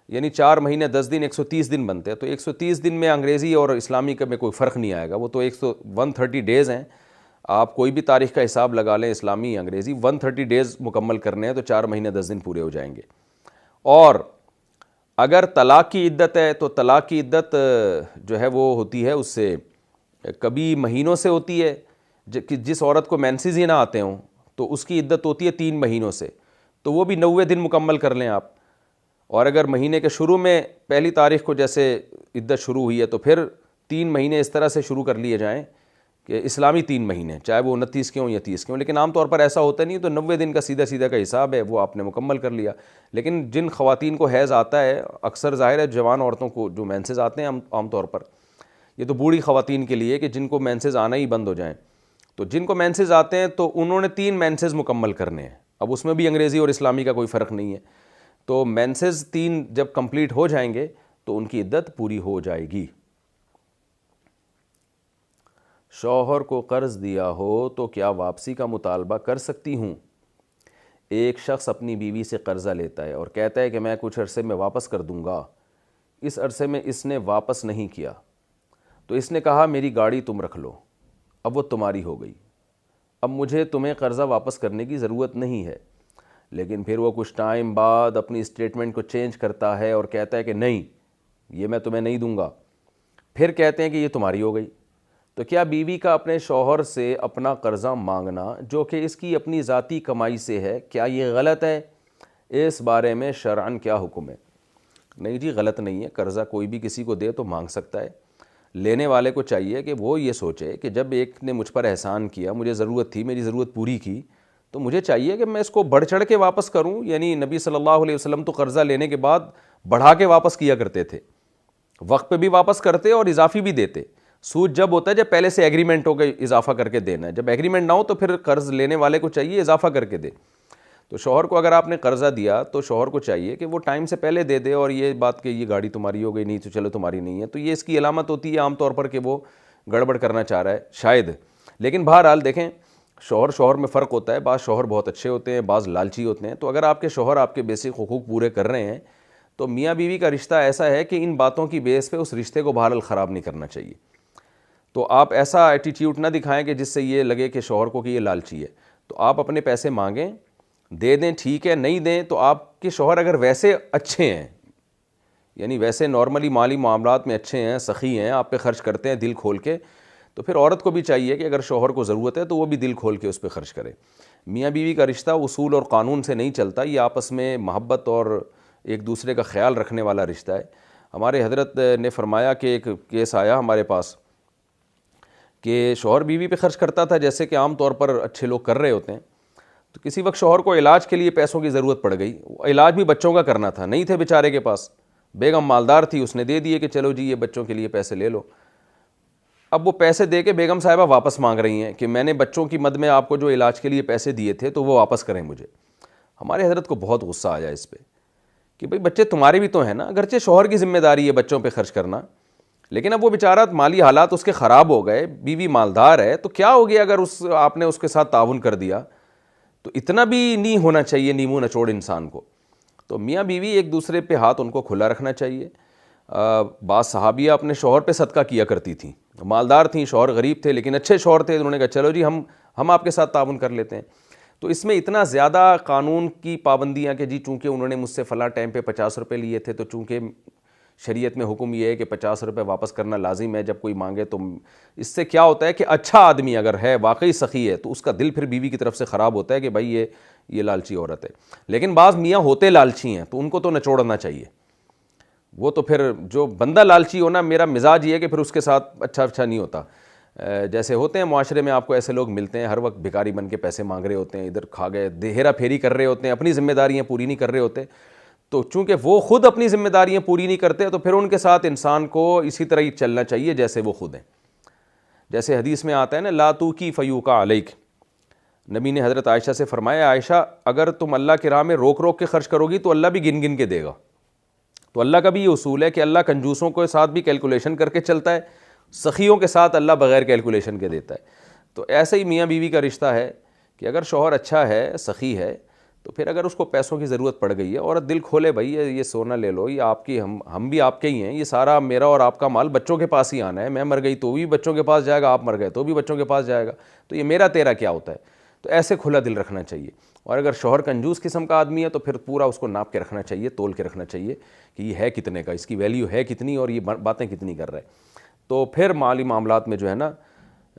یعنی 4 مہینے 10 دن، 130 دن بنتے ہیں. تو 130 دن میں انگریزی اور اسلامی کا میں کوئی فرق نہیں آئے گا. وہ تو 130 ڈیز ہیں. آپ کوئی بھی تاریخ کا حساب لگا لیں، اسلامی انگریزی 130 ڈیز مکمل کرنے ہیں، تو 4 مہینے 10 دن پورے ہو جائیں گے. اور اگر طلاق کی عدت ہے تو طلاق کی عدت جو ہے وہ ہوتی ہے، اس سے کبھی مہینوں سے ہوتی ہے. جس عورت کو مینسز ہی نہ آتے ہوں تو اس کی عدت ہوتی ہے 3 مہینوں سے، تو وہ بھی 90 دن مکمل کر لیں آپ. اور اگر مہینے کے شروع میں پہلی تاریخ کو جیسے عدت شروع ہوئی ہے تو پھر 3 مہینے اس طرح سے شروع کر لیے جائیں کہ اسلامی 3 مہینے، چاہے وہ 29 کے ہوں یا 30 کے ہوں. لیکن عام طور پر ایسا ہوتا نہیں، تو 90 دن کا سیدھا کا حساب ہے، وہ آپ نے مکمل کر لیا. لیکن جن خواتین کو حیض آتا ہے، اکثر ظاہر ہے جوان عورتوں کو جو مینسز آتے ہیں عام طور پر، یہ تو بوڑھی خواتین کے لیے کہ جن کو مینسز آنا ہی بند ہو جائیں. تو جن کو مینسز آتے ہیں تو انہوں نے 3 مینسز مکمل کرنے ہیں. اب اس میں بھی انگریزی اور اسلامی کا کوئی فرق نہیں ہے. تو مینسز 3 جب کمپلیٹ ہو جائیں گے تو ان کی عدت پوری ہو جائے گی. شوہر کو قرض دیا ہو تو کیا واپسی کا مطالبہ کر سکتی ہوں؟ ایک شخص اپنی بیوی سے قرضہ لیتا ہے اور کہتا ہے کہ میں کچھ عرصے میں واپس کر دوں گا. اس عرصے میں اس نے واپس نہیں کیا تو اس نے کہا میری گاڑی تم رکھ لو، اب وہ تمہاری ہو گئی، اب مجھے تمہیں قرضہ واپس کرنے کی ضرورت نہیں ہے۔ لیکن پھر وہ کچھ ٹائم بعد اپنی اسٹیٹمنٹ کو چینج کرتا ہے اور کہتا ہے کہ نہیں، یہ میں تمہیں نہیں دوں گا، پھر کہتے ہیں کہ یہ تمہاری ہو گئی۔ تو کیا بیوی کا اپنے شوہر سے اپنا قرضہ مانگنا جو کہ اس کی اپنی ذاتی کمائی سے ہے، کیا یہ غلط ہے؟ اس بارے میں شرعاً کیا حکم ہے؟ نہیں جی، غلط نہیں ہے، قرضہ کوئی بھی کسی کو دے تو مانگ سکتا ہے۔ لینے والے کو چاہیے کہ وہ یہ سوچے کہ جب ایک نے مجھ پر احسان کیا، مجھے ضرورت تھی، میری ضرورت پوری کی، تو مجھے چاہیے کہ میں اس کو بڑھ چڑھ کے واپس کروں۔ یعنی نبی صلی اللہ علیہ وسلم تو قرضہ لینے کے بعد بڑھا کے واپس کیا کرتے تھے، وقت پہ بھی واپس کرتے اور اضافی بھی دیتے۔ سود جب ہوتا ہے جب پہلے سے ایگریمنٹ ہو کے اضافہ کر کے دینا ہے، جب ایگریمنٹ نہ ہو تو پھر قرض لینے والے کو چاہیے اضافہ کر کے دے۔ تو شوہر کو اگر آپ نے قرضہ دیا تو شوہر کو چاہیے کہ وہ ٹائم سے پہلے دے دے، اور یہ بات کہ یہ گاڑی تمہاری ہو گئی، نہیں تو چلو تمہاری نہیں ہے، تو یہ اس کی علامت ہوتی ہے عام طور پر کہ وہ گڑبڑ کرنا چاہ رہا ہے شاید۔ لیکن بہرحال دیکھیں، شوہر میں فرق ہوتا ہے، بعض شوہر بہت اچھے ہوتے ہیں، بعض لالچی ہوتے ہیں۔ تو اگر آپ کے شوہر آپ کے بیسک حقوق پورے کر رہے ہیں تو میاں بیوی کا رشتہ ایسا ہے کہ ان باتوں کی بیس پہ اس رشتے کو بہرحال خراب نہیں کرنا چاہیے۔ تو آپ ایسا ایٹیٹیوڈ نہ دکھائیں کہ جس سے یہ لگے کہ شوہر کو کہ یہ لالچی ہے۔ تو آپ اپنے پیسے مانگیں، دے دیں، ٹھیک ہے، نہیں دیں تو آپ کے شوہر اگر ویسے اچھے ہیں، یعنی ویسے نارملی مالی معاملات میں اچھے ہیں، سخی ہیں، آپ پہ خرچ کرتے ہیں دل کھول کے، تو پھر عورت کو بھی چاہیے کہ اگر شوہر کو ضرورت ہے تو وہ بھی دل کھول کے اس پہ خرچ کرے۔ میاں بیوی کا رشتہ اصول اور قانون سے نہیں چلتا، یہ آپس میں محبت اور ایک دوسرے کا خیال رکھنے والا رشتہ ہے۔ ہمارے حضرت نے فرمایا کہ ایک کیس آیا ہمارے پاس کہ شوہر بیوی پہ خرچ کرتا تھا جیسے کہ عام طور پر اچھے لوگ کر رہے ہوتے ہیں۔ تو کسی وقت شوہر کو علاج کے لیے پیسوں کی ضرورت پڑ گئی، علاج بھی بچوں کا کرنا تھا، نہیں تھے بیچارے کے پاس، بیگم مالدار تھی، اس نے دے دیے کہ چلو جی یہ بچوں کے لیے پیسے لے لو۔ اب وہ پیسے دے کے بیگم صاحبہ واپس مانگ رہی ہیں کہ میں نے بچوں کی مد میں آپ کو جو علاج کے لیے پیسے دیے تھے تو وہ واپس کریں مجھے۔ ہمارے حضرت کو بہت غصہ آیا اس پہ کہ بھئی بچے تمہارے بھی تو ہیں نا، اگرچہ شوہر کی ذمہ داری ہے بچوں پہ خرچ کرنا، لیکن اب وہ بیچارہ مالی حالات اس کے خراب ہو گئے، بیوی مالدار ہے، تو کیا ہو گیا اگر آپ نے اس کے ساتھ تعاون کر دیا؟ تو اتنا بھی نہیں ہونا چاہیے نیمو نچوڑ انسان کو۔ تو میاں بیوی ایک دوسرے پہ ہاتھ ان کو کھلا رکھنا چاہیے۔ بعض صحابیہ اپنے شوہر پہ صدقہ کیا کرتی تھیں، مالدار تھیں، شوہر غریب تھے لیکن اچھے شوہر تھے، انہوں نے کہا چلو جی ہم آپ کے ساتھ تعاون کر لیتے ہیں۔ تو اس میں اتنا زیادہ قانون کی پابندیاں کہ جی چونکہ انہوں نے مجھ سے فلاں ٹائم پہ 50 روپے لیے تھے تو چونکہ شریعت میں حکم یہ ہے کہ 50 روپے واپس کرنا لازم ہے جب کوئی مانگے، تو اس سے کیا ہوتا ہے کہ اچھا آدمی اگر ہے، واقعی سخی ہے، تو اس کا دل پھر بیوی کی طرف سے خراب ہوتا ہے کہ بھائی یہ لالچی عورت ہے۔ لیکن بعض میاں ہوتے لالچی ہیں تو ان کو تو نچوڑنا چاہیے۔ وہ تو پھر جو بندہ لالچی ہونا، میرا مزاج یہ ہے کہ پھر اس کے ساتھ اچھا نہیں ہوتا۔ جیسے ہوتے ہیں معاشرے میں آپ کو ایسے لوگ ملتے ہیں، ہر وقت بھکاری بن کے پیسے مانگ رہے ہوتے ہیں، ادھر کھا گئے، ہیرا پھیری کر رہے ہوتے ہیں، اپنی ذمہ داریاں پوری نہیں کر رہے ہوتے۔ تو چونکہ وہ خود اپنی ذمہ داریاں پوری نہیں کرتے تو پھر ان کے ساتھ انسان کو اسی طرح ہی چلنا چاہیے جیسے وہ خود ہیں۔ جیسے حدیث میں آتا ہے نا، لا توکی فیوقع علیک، نبی نے حضرت عائشہ سے فرمایا عائشہ اگر تم اللہ کی راہ میں روک روک کے خرچ کرو گی تو اللہ بھی گن گن کے دے گا۔ تو اللہ کا بھی یہ اصول ہے کہ اللہ کنجوسوں کے ساتھ بھی کیلکولیشن کر کے چلتا ہے، سخیوں کے ساتھ اللہ بغیر کیلکولیشن کے دیتا ہے۔ تو ایسے ہی میاں بیوی کا رشتہ ہے کہ اگر شوہر اچھا ہے، سخی ہے، تو پھر اگر اس کو پیسوں کی ضرورت پڑ گئی ہے، عورت دل کھولے بھائی یہ سونا لے لو، یہ آپ کی، ہم بھی آپ کے ہی ہیں، یہ سارا میرا اور آپ کا مال بچوں کے پاس ہی آنا ہے، میں مر گئی تو بھی بچوں کے پاس جائے گا، آپ مر گئے تو بھی بچوں کے پاس جائے گا، تو یہ میرا تیرا کیا ہوتا ہے؟ تو ایسے کھلا دل رکھنا چاہیے۔ اور اگر شوہر کنجوس قسم کا آدمی ہے تو پھر پورا اس کو ناپ کے رکھنا چاہیے، تول کے رکھنا چاہیے کہ یہ ہے کتنے کا، اس کی ویلیو ہے کتنی اور یہ باتیں کتنی کر رہا ہے۔ تو پھر مالی معاملات میں جو ہے نا،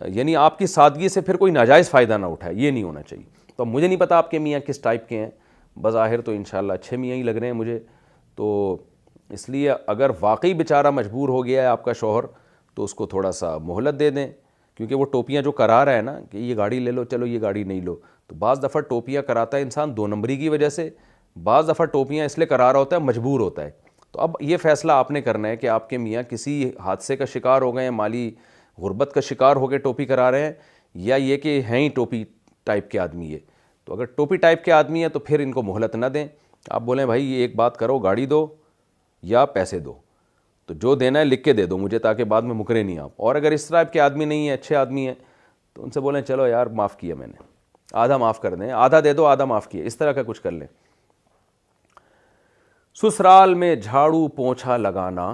یعنی آپ کی سادگی سے پھر کوئی ناجائز فائدہ نہ اٹھائے، یہ نہیں ہونا چاہیے۔ تو مجھے نہیں پتا آپ کے میاں کس ٹائپ کے ہیں، بظاہر تو انشاءاللہ اچھے میاں ہی لگ رہے ہیں مجھے، تو اس لیے اگر واقعی بیچارہ مجبور ہو گیا ہے آپ کا شوہر تو اس کو تھوڑا سا مہلت دے دیں، کیونکہ وہ ٹوپیاں جو کرا رہا ہے نا کہ یہ گاڑی لے لو، چلو یہ گاڑی نہیں لو، تو بعض دفعہ ٹوپیاں کراتا ہے انسان 2 نمبری کی وجہ سے، بعض دفعہ ٹوپیاں اس لیے کرا رہا ہوتا ہے مجبور ہوتا ہے۔ تو اب یہ فیصلہ آپ نے کرنا ہے کہ آپ کے میاں کسی حادثے کا شکار ہو گئے ہیں، مالی غربت کا شکار ہو کے ٹوپی کرا رہے ہیں، یا یہ کہ ہیں ہی ٹوپی ٹائپ کے آدمی ہے۔ تو اگر ٹوپی ٹائپ کے آدمی ہے تو پھر ان کو مہلت نہ دیں، آپ بولیں بھائی یہ ایک بات کرو، گاڑی دو یا پیسے دو، تو جو دینا ہے لکھ کے دے دو مجھے تاکہ بعد میں مکرے نہیں آپ۔ اور اگر اس ٹائپ کے آدمی نہیں ہیں، اچھے آدمی ہیں، تو ان سے بولیں چلو یار معاف کیا میں نے، آدھا معاف کر دیں، آدھا دے دو آدھا معاف کیا، اس طرح کا کچھ کر لیں۔ سسرال میں جھاڑو پونچھا لگانا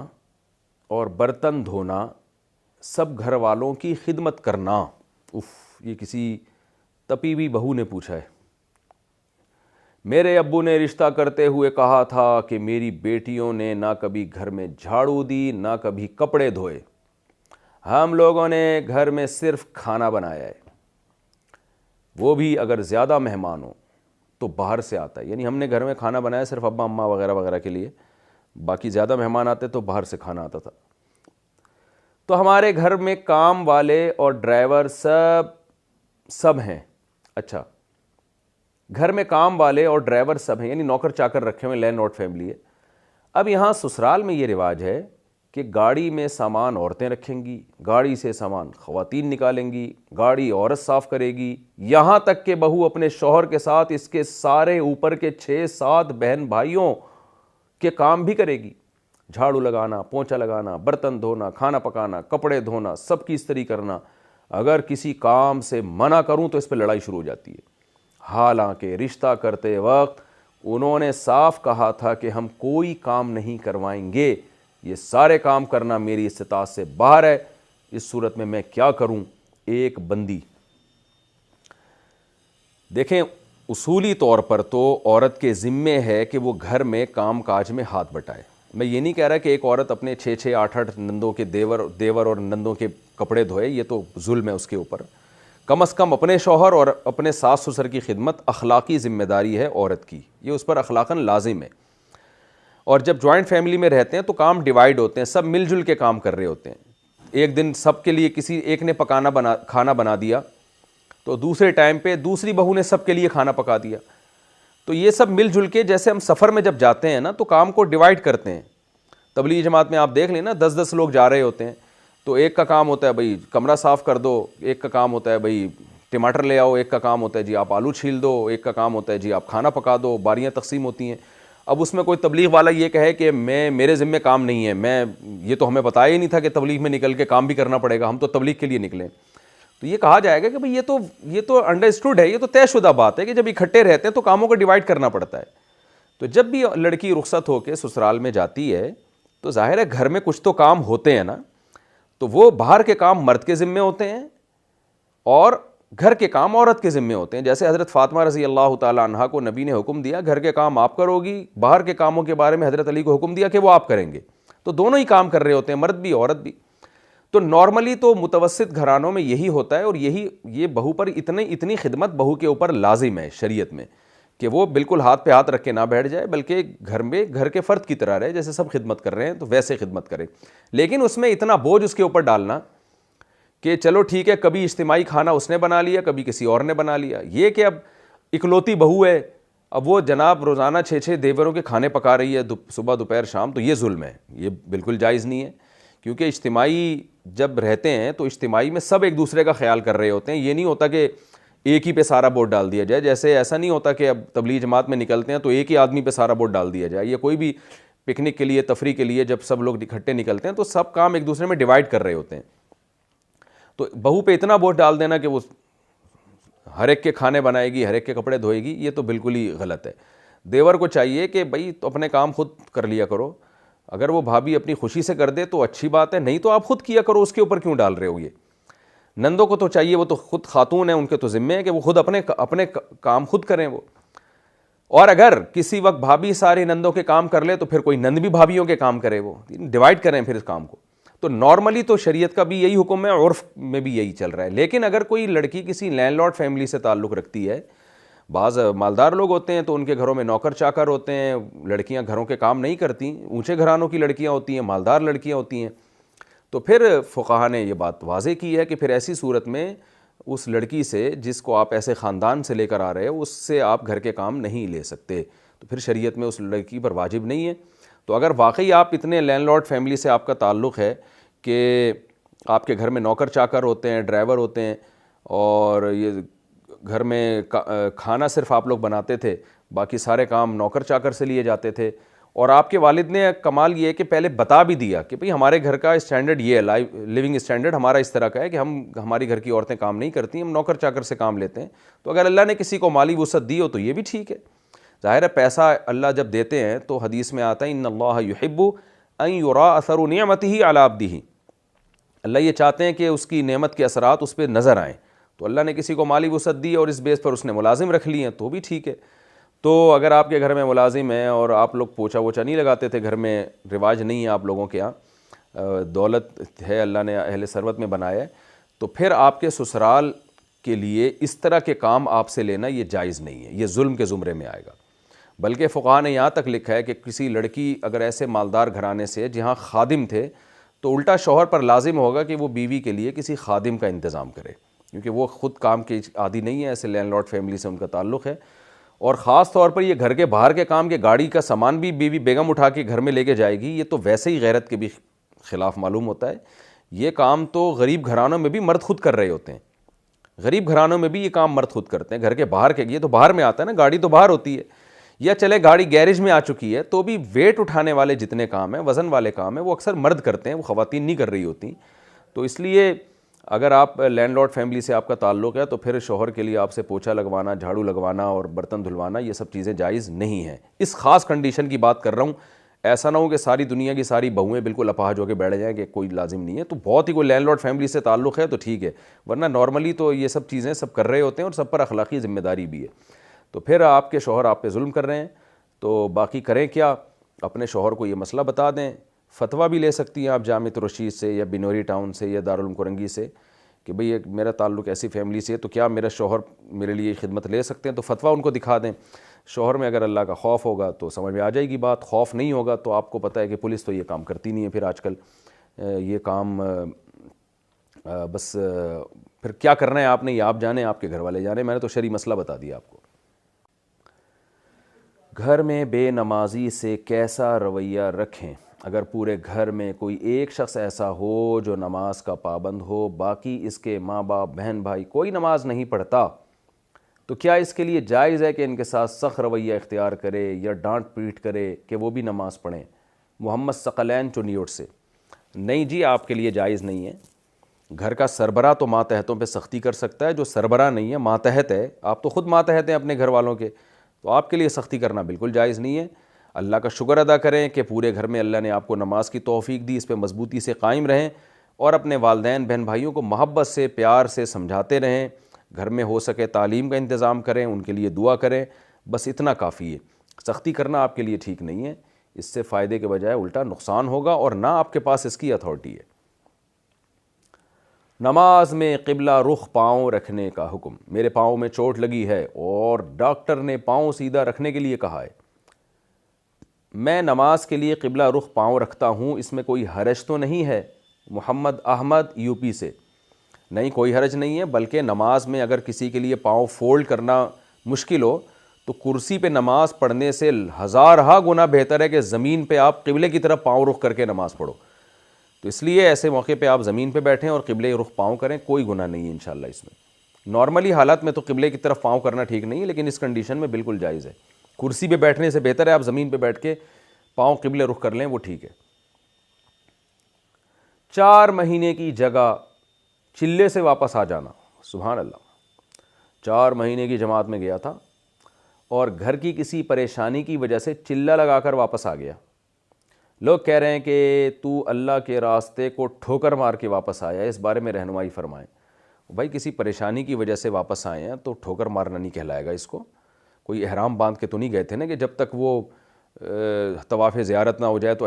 اور برتن دھونا سب گھر والوں کی خدمت کرنا. یہ کسی تپی ہوئی بہو نے پوچھا ہے. میرے ابو نے رشتہ کرتے ہوئے کہا تھا کہ میری بیٹیوں نے نہ کبھی گھر میں جھاڑو دی نہ کبھی کپڑے دھوئے. ہم لوگوں نے گھر میں صرف کھانا بنایا ہے, وہ بھی اگر زیادہ مہمان ہو تو باہر سے آتا ہے. یعنی ہم نے گھر میں کھانا بنایا صرف ابا اماں وغیرہ وغیرہ کے لیے, باقی زیادہ مہمان آتے تو باہر سے کھانا آتا تھا. تو ہمارے گھر میں کام والے اور ڈرائیور سب ہیں. اچھا, گھر میں کام والے اور ڈرائیور سب ہیں, یعنی نوکر چاکر رکھے ہوئے, لینڈ لارڈ فیملی ہے. اب یہاں سسرال میں یہ رواج ہے کہ گاڑی میں سامان عورتیں رکھیں گی, گاڑی سے سامان خواتین نکالیں گی, گاڑی عورت صاف کرے گی, یہاں تک کہ بہو اپنے شوہر کے ساتھ اس کے سارے اوپر کے 6-7 بہن بھائیوں کے کام بھی کرے گی. جھاڑو لگانا, پونچھا لگانا, برتن دھونا, کھانا پکانا, کپڑے دھونا, سب کی استری کرنا. اگر کسی کام سے منع کروں تو اس پہ لڑائی شروع ہو جاتی ہے. حالانکہ رشتہ کرتے وقت انہوں نے صاف کہا تھا کہ ہم کوئی کام نہیں کروائیں گے, یہ سارے کام کرنا میری استطاعت سے باہر ہے. اس صورت میں کیا کروں؟ ایک بندی. دیکھیں, اصولی طور پر تو عورت کے ذمے ہے کہ وہ گھر میں کام کاج میں ہاتھ بٹائے. میں یہ نہیں کہہ رہا کہ ایک عورت اپنے 6-6 8-8 نندوں کے دیور اور نندوں کے کپڑے دھوئے, یہ تو ظلم ہے اس کے اوپر. کم از کم اپنے شوہر اور اپنے ساس سسر کی خدمت اخلاقی ذمہ داری ہے عورت کی, یہ اس پر اخلاقاً لازم ہے. اور جب جوائنٹ فیملی میں رہتے ہیں تو کام ڈیوائیڈ ہوتے ہیں, سب مل جل کے کام کر رہے ہوتے ہیں. ایک دن سب کے لیے کسی ایک نے کھانا بنا دیا تو دوسرے ٹائم پہ دوسری بہو نے سب کے لیے کھانا پکا دیا. تو یہ سب مل جل کے, جیسے ہم سفر میں جب جاتے ہیں نا تو کام کو ڈیوائیڈ کرتے ہیں. تبلیغی جماعت میں آپ دیکھ لیں نا, 10-10 لوگ جا رہے ہوتے ہیں تو ایک کا کام ہوتا ہے بھائی کمرہ صاف کر دو, ایک کا کام ہوتا ہے بھائی ٹماٹر لے آؤ, ایک کا کام ہوتا ہے جی آپ آلو چھیل دو, ایک کا کام ہوتا ہے جی آپ کھانا پکا دو. باریاں تقسیم ہوتی ہیں. اب اس میں کوئی تبلیغ والا یہ کہے کہ میرے ذمہ کام نہیں ہے, یہ تو ہمیں بتایا ہی نہیں تھا کہ تبلیغ میں نکل کے کام بھی کرنا پڑے گا, ہم تو تبلیغ کے لیے نکلیں. تو یہ کہا جائے گا کہ بھئی یہ تو انڈرسٹوڈ ہے, یہ تو طے شدہ بات ہے کہ جب اکٹھے رہتے ہیں تو کاموں کو ڈیوائڈ کرنا پڑتا ہے. تو جب بھی لڑکی رخصت ہو کے سسرال میں جاتی ہے تو ظاہر ہے گھر میں کچھ تو کام ہوتے ہیں نا, تو وہ باہر کے کام مرد کے ذمے ہوتے ہیں اور گھر کے کام عورت کے ذمے ہوتے ہیں. جیسے حضرت فاطمہ رضی اللہ تعالیٰ عنہا کو نبی نے حکم دیا گھر کے کام آپ کرو گی, باہر کے کاموں کے بارے میں حضرت علی کو حکم دیا کہ وہ آپ کریں گے. تو دونوں ہی کام کر رہے ہوتے ہیں, مرد بھی عورت بھی. تو نارملی تو متوسط گھرانوں میں یہی ہوتا ہے, اور یہ بہو پر اتنی خدمت بہو کے اوپر لازم ہے شریعت میں کہ وہ بالکل ہاتھ پہ ہاتھ رکھ کے نہ بیٹھ جائے, بلکہ گھر کے فرد کی طرح رہے. جیسے سب خدمت کر رہے ہیں تو ویسے خدمت کرے, لیکن اس میں اتنا بوجھ اس کے اوپر ڈالنا کہ چلو ٹھیک ہے کبھی اجتماعی کھانا اس نے بنا لیا, کبھی کسی اور نے بنا لیا. یہ کہ اب اکلوتی بہو ہے, اب وہ جناب روزانہ 6-6 دیوروں کے کھانے پکا رہی ہے صبح دوپہر شام, تو یہ ظلم ہے, یہ بالکل جائز نہیں ہے. کیونکہ اجتماعی جب رہتے ہیں تو اجتماعی میں سب ایک دوسرے کا خیال کر رہے ہوتے ہیں. یہ نہیں ہوتا کہ ایک ہی پہ سارا ووٹ ڈال دیا جائے, جیسے ایسا نہیں ہوتا کہ اب تبلیغ جماعت میں نکلتے ہیں تو ایک ہی آدمی پہ سارا ووٹ ڈال دیا جائے. یہ کوئی بھی پکنک کے لیے, تفریح کے لیے جب سب لوگ اکٹھے نکلتے ہیں تو سب کام ایک دوسرے میں ڈیوائڈ کر رہے ہوتے ہیں. تو بہو پہ اتنا ووٹ ڈال دینا کہ وہ ہر ایک کے کھانے بنائے گی, ہر ایک کے کپڑے دھوئے گی, یہ تو بالکل ہی غلط ہے. دیور کو چاہیے کہ بھائی تو اپنے کام خود کر لیا کرو. اگر وہ بھابھی اپنی خوشی سے کر دے تو اچھی بات ہے, نہیں تو آپ خود کیا کرو, اس کے اوپر کیوں ڈال رہے ہو. یہ نندوں کو تو چاہیے, وہ تو خود خاتون ہیں, ان کے تو ذمے ہے کہ وہ خود اپنے کام خود کریں وہ. اور اگر کسی وقت بھابھی ساری نندوں کے کام کر لے تو پھر کوئی نند بھی بھابھیوں کے کام کرے, وہ ڈیوائڈ کریں پھر اس کام کو. تو نارملی تو شریعت کا بھی یہی حکم ہے, عرف میں بھی یہی چل رہا ہے. لیکن اگر کوئی لڑکی کسی لینڈ لارڈ فیملی سے تعلق رکھتی ہے, بعض مالدار لوگ ہوتے ہیں تو ان کے گھروں میں نوکر چاکر ہوتے ہیں, لڑکیاں گھروں کے کام نہیں کرتی, اونچے گھرانوں کی لڑکیاں ہوتی ہیں, مالدار لڑکیاں ہوتی ہیں, تو پھر فقہا نے یہ بات واضح کی ہے کہ پھر ایسی صورت میں اس لڑکی سے جس کو آپ ایسے خاندان سے لے کر آ رہے ہیں اس سے آپ گھر کے کام نہیں لے سکتے. تو پھر شریعت میں اس لڑکی پر واجب نہیں ہے. تو اگر واقعی آپ اتنے لینڈ لارڈ فیملی سے آپ کا تعلق ہے کہ آپ کے گھر میں نوکر چاکر ہوتے ہیں, ڈرائیور ہوتے ہیں, اور یہ گھر میں کھانا صرف آپ لوگ بناتے تھے, باقی سارے کام نوکر چاکر سے لیے جاتے تھے, اور آپ کے والد نے کمال یہ ہے کہ پہلے بتا بھی دیا کہ بھئی ہمارے گھر کا اسٹینڈرڈ یہ ہے, لیونگ اسٹینڈرڈ ہمارا اس طرح کا ہے کہ ہماری گھر کی عورتیں کام نہیں کرتی, ہم نوکر چاکر سے کام لیتے ہیں. تو اگر اللہ نے کسی کو مالی وسعت دی ہو تو یہ بھی ٹھیک ہے. ظاہر ہے پیسہ اللہ جب دیتے ہیں تو حدیث میں آتا ہے ان اللہ یحب ان یرا اثر نعمتہ علی عبدہ, اللہ یہ چاہتے ہیں کہ اس کی نعمت کے اثرات اس پہ نظر آئیں، تو اللہ نے کسی کو مالی وسعت دی اور اس بیس پر اس نے ملازم رکھ لیے ہیں تو بھی ٹھیک ہے۔ تو اگر آپ کے گھر میں ملازم ہیں اور آپ لوگ پوچھا ووچھا نہیں لگاتے تھے، گھر میں رواج نہیں ہے آپ لوگوں کے یہاں، دولت ہے اللہ نے اہل ثروت میں بنایا ہے، تو پھر آپ کے سسرال کے لیے اس طرح کے کام آپ سے لینا یہ جائز نہیں ہے، یہ ظلم کے زمرے میں آئے گا۔ بلکہ فقہاء نے یہاں تک لکھا ہے کہ کسی لڑکی اگر ایسے مالدار گھرانے سے جہاں خادم تھے تو الٹا شوہر پر لازم ہوگا کہ وہ بیوی کے لیے کسی خادم کا انتظام کرے، کیونکہ وہ خود کام کے عادی نہیں ہے، ایسے لینڈ لارڈ فیملی سے ان کا تعلق ہے۔ اور خاص طور پر یہ گھر کے باہر کے کام کے گاڑی کا سامان بھی بیوی بیگم اٹھا کے گھر میں لے کے جائے گی، یہ تو ویسے ہی غیرت کے بھی خلاف معلوم ہوتا ہے۔ یہ کام تو غریب گھرانوں میں بھی مرد خود کر رہے ہوتے ہیں، غریب گھرانوں میں بھی یہ کام مرد خود کرتے ہیں، گھر کے باہر کے، یہ تو باہر میں آتا ہے نا، گاڑی تو باہر ہوتی ہے، یا چلے گاڑی گیرج میں آ چکی ہے تو بھی ویٹ اٹھانے والے جتنے کام ہیں، وزن والے کام ہیں، وہ اکثر مرد کرتے ہیں، وہ خواتین نہیں کر رہی ہوتی۔ تو اس لیے اگر آپ لینڈ لارڈ فیملی سے آپ کا تعلق ہے تو پھر شوہر کے لیے آپ سے پوچھا لگوانا، جھاڑو لگوانا اور برتن دھلوانا یہ سب چیزیں جائز نہیں ہیں۔ اس خاص کنڈیشن کی بات کر رہا ہوں، ایسا نہ ہو کہ ساری دنیا کی ساری بہویں بالکل اپاہج ہو کے بیٹھ جائیں کہ کوئی لازم نہیں ہے، تو بہت ہی کوئی لینڈ لارڈ فیملی سے تعلق ہے تو ٹھیک ہے، ورنہ نارملی تو یہ سب چیزیں سب کر رہے ہوتے ہیں اور سب پر اخلاقی ذمہ داری بھی ہے۔ تو پھر آپ کے شوہر آپ پہ ظلم کر رہے ہیں تو باقی کریں کیا؟ اپنے شوہر کو یہ مسئلہ بتا دیں، فتویٰ بھی لے سکتی ہیں آپ جامع رشید سے یا بنوری ٹاؤن سے یا دارالعلوم کرنگی سے کہ بھئی میرا تعلق ایسی فیملی سے ہے تو کیا میرا شوہر میرے لیے خدمت لے سکتے ہیں، تو فتویٰ ان کو دکھا دیں۔ شوہر میں اگر اللہ کا خوف ہوگا تو سمجھ میں آ جائے گی بات، خوف نہیں ہوگا تو آپ کو پتہ ہے کہ پولیس تو یہ کام کرتی نہیں ہے، پھر آج کل یہ کام بس پھر کیا کرنا ہے آپ نے یہ آپ جانیں، آپ کے گھر والے جانیں، میں نے تو شرعی مسئلہ بتا دیا آپ کو۔ گھر میں بے نمازی سے کیسا رویہ رکھیں؟ اگر پورے گھر میں کوئی ایک شخص ایسا ہو جو نماز کا پابند ہو، باقی اس کے ماں باپ بہن بھائی کوئی نماز نہیں پڑھتا، تو کیا اس کے لیے جائز ہے کہ ان کے ساتھ سخت رویہ اختیار کرے یا ڈانٹ پیٹ کرے کہ وہ بھی نماز پڑھیں؟ محمد ثقلین چنیوٹ سے۔ نہیں جی، آپ کے لیے جائز نہیں ہے۔ گھر کا سربراہ تو ماتحتوں پہ سختی کر سکتا ہے، جو سربراہ نہیں ہے ماتحت ہے، آپ تو خود ماتحت ہیں اپنے گھر والوں کے، تو آپ کے لیے سختی کرنا بالکل جائز نہیں ہے۔ اللہ کا شکر ادا کریں کہ پورے گھر میں اللہ نے آپ کو نماز کی توفیق دی، اس پہ مضبوطی سے قائم رہیں اور اپنے والدین بہن بھائیوں کو محبت سے پیار سے سمجھاتے رہیں، گھر میں ہو سکے تعلیم کا انتظام کریں، ان کے لیے دعا کریں، بس اتنا کافی ہے۔ سختی کرنا آپ کے لیے ٹھیک نہیں ہے، اس سے فائدے کے بجائے الٹا نقصان ہوگا اور نہ آپ کے پاس اس کی اتھارٹی ہے۔ نماز میں قبلہ رخ پاؤں رکھنے کا حکم۔ میرے پاؤں میں چوٹ لگی ہے اور ڈاکٹر نے پاؤں سیدھا رکھنے کے لیے کہا ہے، میں نماز کے لیے قبلہ رخ پاؤں رکھتا ہوں، اس میں کوئی حرج تو نہیں ہے؟ محمد احمد یو پی سے۔ نہیں، کوئی حرج نہیں ہے، بلکہ نماز میں اگر کسی کے لیے پاؤں فولڈ کرنا مشکل ہو تو کرسی پہ نماز پڑھنے سے ہزارہا گنا بہتر ہے کہ زمین پہ آپ قبلے کی طرف پاؤں رخ کر کے نماز پڑھو۔ تو اس لیے ایسے موقع پہ آپ زمین پہ بیٹھیں اور قبلے رخ پاؤں کریں، کوئی گناہ نہیں ہے انشاءاللہ اس میں۔ نارملی حالات میں تو قبلے کی طرف پاؤں کرنا ٹھیک نہیں ہے، لیکن اس کنڈیشن میں بالکل جائز ہے۔ کرسی پہ بیٹھنے سے بہتر ہے آپ زمین پہ بیٹھ کے پاؤں قبلے رخ کر لیں، وہ ٹھیک ہے۔ 4 مہینے کی جگہ چلے سے واپس آ جانا، سبحان اللہ۔ 4 مہینے کی جماعت میں گیا تھا اور گھر کی کسی پریشانی کی وجہ سے چلہ لگا کر واپس آ گیا۔ لوگ کہہ رہے ہیں کہ تو اللہ کے راستے کو ٹھوکر مار کے واپس آیا ہے، اس بارے میں رہنمائی فرمائیں۔ بھائی کسی پریشانی کی وجہ سے واپس آئے ہیں تو ٹھوکر مارنا نہیں کہلائے گا اس کو۔ کوئی احرام باندھ کے تو نہیں گئے تھے نا کہ جب تک وہ طواف زیارت نہ ہو جائے تو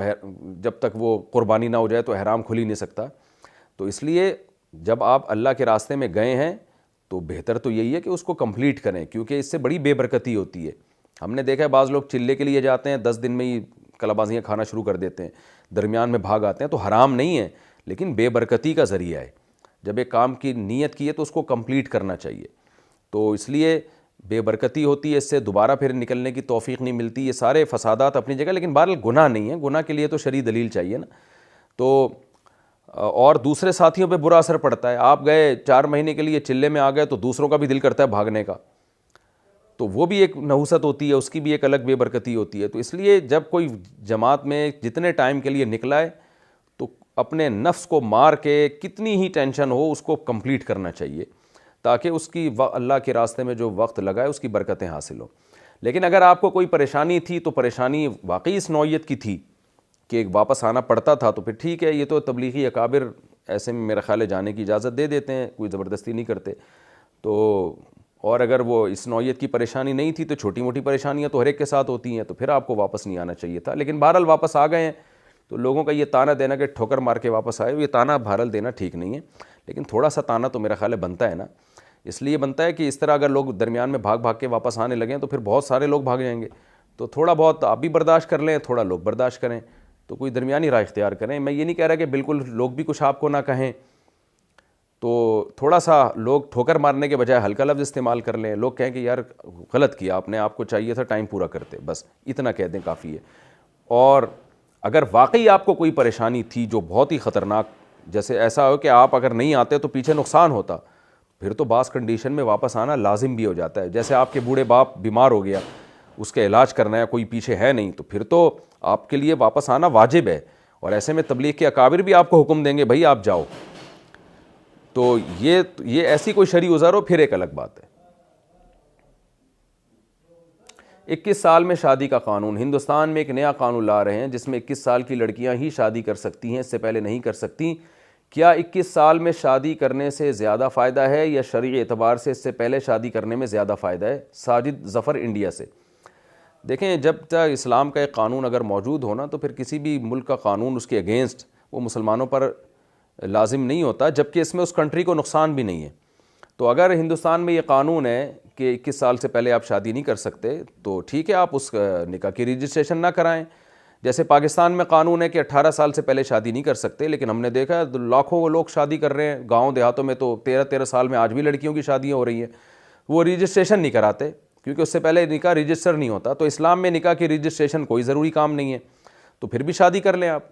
جب تک وہ قربانی نہ ہو جائے تو احرام کھل ہی نہیں سکتا۔ تو اس لیے جب آپ اللہ کے راستے میں گئے ہیں تو بہتر تو یہی ہے کہ اس کو کمپلیٹ کریں، کیونکہ اس سے بڑی بے برکتی ہوتی ہے۔ ہم نے دیکھا ہے بعض لوگ چلے کے لیے جاتے ہیں، 10 دن میں ہی کلابازیاں کھانا شروع کر دیتے ہیں، درمیان میں بھاگ آتے ہیں، تو حرام نہیں ہے لیکن بے برکتی کا ذریعہ ہے۔ جب ایک کام کی نیت کی ہے تو اس کو کمپلیٹ کرنا چاہیے، تو اس لیے بے برکتی ہوتی ہے، اس سے دوبارہ پھر نکلنے کی توفیق نہیں ملتی۔ یہ سارے فسادات اپنی جگہ، لیکن بہرحال گناہ نہیں ہے، گناہ کے لیے تو شرعی دلیل چاہیے نا۔ تو اور دوسرے ساتھیوں پہ برا اثر پڑتا ہے، آپ گئے 4 مہینے کے لیے چلے میں آ گئے تو دوسروں کا بھی دل کرتا ہے بھاگنے کا، تو وہ بھی ایک نحوست ہوتی ہے، اس کی بھی ایک الگ بے برکتی ہوتی ہے۔ تو اس لیے جب کوئی جماعت میں جتنے ٹائم کے لیے نکلا ہے تو اپنے نفس کو مار کے کتنی ہی ٹینشن ہو اس کو کمپلیٹ کرنا چاہیے، تاکہ اس کی اللہ کے راستے میں جو وقت لگا ہے اس کی برکتیں حاصل ہوں۔ لیکن اگر آپ کو کوئی پریشانی تھی تو پریشانی واقعی اس نوعیت کی تھی کہ واپس آنا پڑتا تھا تو پھر ٹھیک ہے، یہ تو تبلیغی اکابر ایسے میں میرا خیال ہے جانے کی اجازت دے دیتے ہیں، کوئی زبردستی نہیں کرتے. تو اور اگر وہ اس نوعیت کی پریشانی نہیں تھی تو چھوٹی موٹی پریشانیاں تو ہر ایک کے ساتھ ہوتی ہیں، تو پھر آپ کو واپس نہیں آنا چاہیے تھا. لیکن بہرحال واپس آ گئے ہیں. تو لوگوں کا یہ تانا دینا کہ ٹھوکر مار کے واپس آئے، یہ تانا بہرحال دینا ٹھیک نہیں ہے. لیکن تھوڑا سا تانا تو میرا خیال ہے بنتا ہے نا. اس لیے بنتا ہے کہ اس طرح اگر لوگ درمیان میں بھاگ کے واپس آنے لگیں تو پھر بہت سارے لوگ بھاگ جائیں گے. تو تھوڑا بہت آپ بھی برداشت کر لیں، تھوڑا لوگ برداشت کریں، تو کوئی درمیانی راہ اختیار کریں. میں یہ نہیں کہہ رہا کہ بالکل لوگ بھی کچھ آپ کو نہ کہیں، تو تھوڑا سا لوگ ٹھوکر مارنے کے بجائے ہلکا لفظ استعمال کر لیں. لوگ کہیں کہ یار غلط کیا آپ نے، آپ کو چاہیے تھا ٹائم پورا کرتے، بس اتنا کہہ دیں کافی ہے. اور اگر واقعی آپ کو کوئی پریشانی تھی جو بہت ہی خطرناک، جیسے ایسا ہو کہ آپ اگر نہیں آتے تو پیچھے نقصان ہوتا، پھر تو بعض کنڈیشن میں واپس آنا لازم بھی ہو جاتا ہے. جیسے آپ کے بوڑھے باپ بیمار ہو گیا، اس کا علاج کرنا ہے، کوئی پیچھے ہے نہیں، تو پھر تو آپ کے لیے واپس آنا واجب ہے. اور ایسے میں تبلیغ کے اکابر بھی آپ کو حکم دیں گے بھائی آپ جاؤ. تو یہ ایسی کوئی شرعی عذر ہو پھر ایک الگ بات ہے. 21 سال میں شادی کا قانون. ہندوستان میں ایک نیا قانون لا رہے ہیں جس میں 21 سال کی لڑکیاں ہی شادی کر سکتی ہیں، اس سے پہلے نہیں کر سکتی. کیا 21 سال میں شادی کرنے سے زیادہ فائدہ ہے یا شرعی اعتبار سے اس سے پہلے شادی کرنے میں زیادہ فائدہ ہے؟ ساجد ظفر انڈیا سے. دیکھیں، جب تک اسلام کا ایک قانون اگر موجود ہونا تو پھر کسی بھی ملک کا قانون اس کے اگینسٹ وہ مسلمانوں پر لازم نہیں ہوتا، جبکہ اس میں اس کنٹری کو نقصان بھی نہیں ہے. تو اگر ہندوستان میں یہ قانون ہے کہ 21 سال سے پہلے آپ شادی نہیں کر سکتے تو ٹھیک ہے، آپ اس نکاح کی رجسٹریشن نہ کرائیں. جیسے پاکستان میں قانون ہے کہ 18 سال سے پہلے شادی نہیں کر سکتے، لیکن ہم نے دیکھا ہے لاکھوں لوگ شادی کر رہے ہیں. گاؤں دیہاتوں میں تو 13 سال میں آج بھی لڑکیوں کی شادیاں ہو رہی ہیں. وہ رجسٹریشن نہیں کراتے کیونکہ اس سے پہلے نکاح رجسٹر نہیں ہوتا. تو اسلام میں نکاح کی رجسٹریشن کوئی ضروری کام نہیں ہے، تو پھر بھی شادی کر لیں آپ.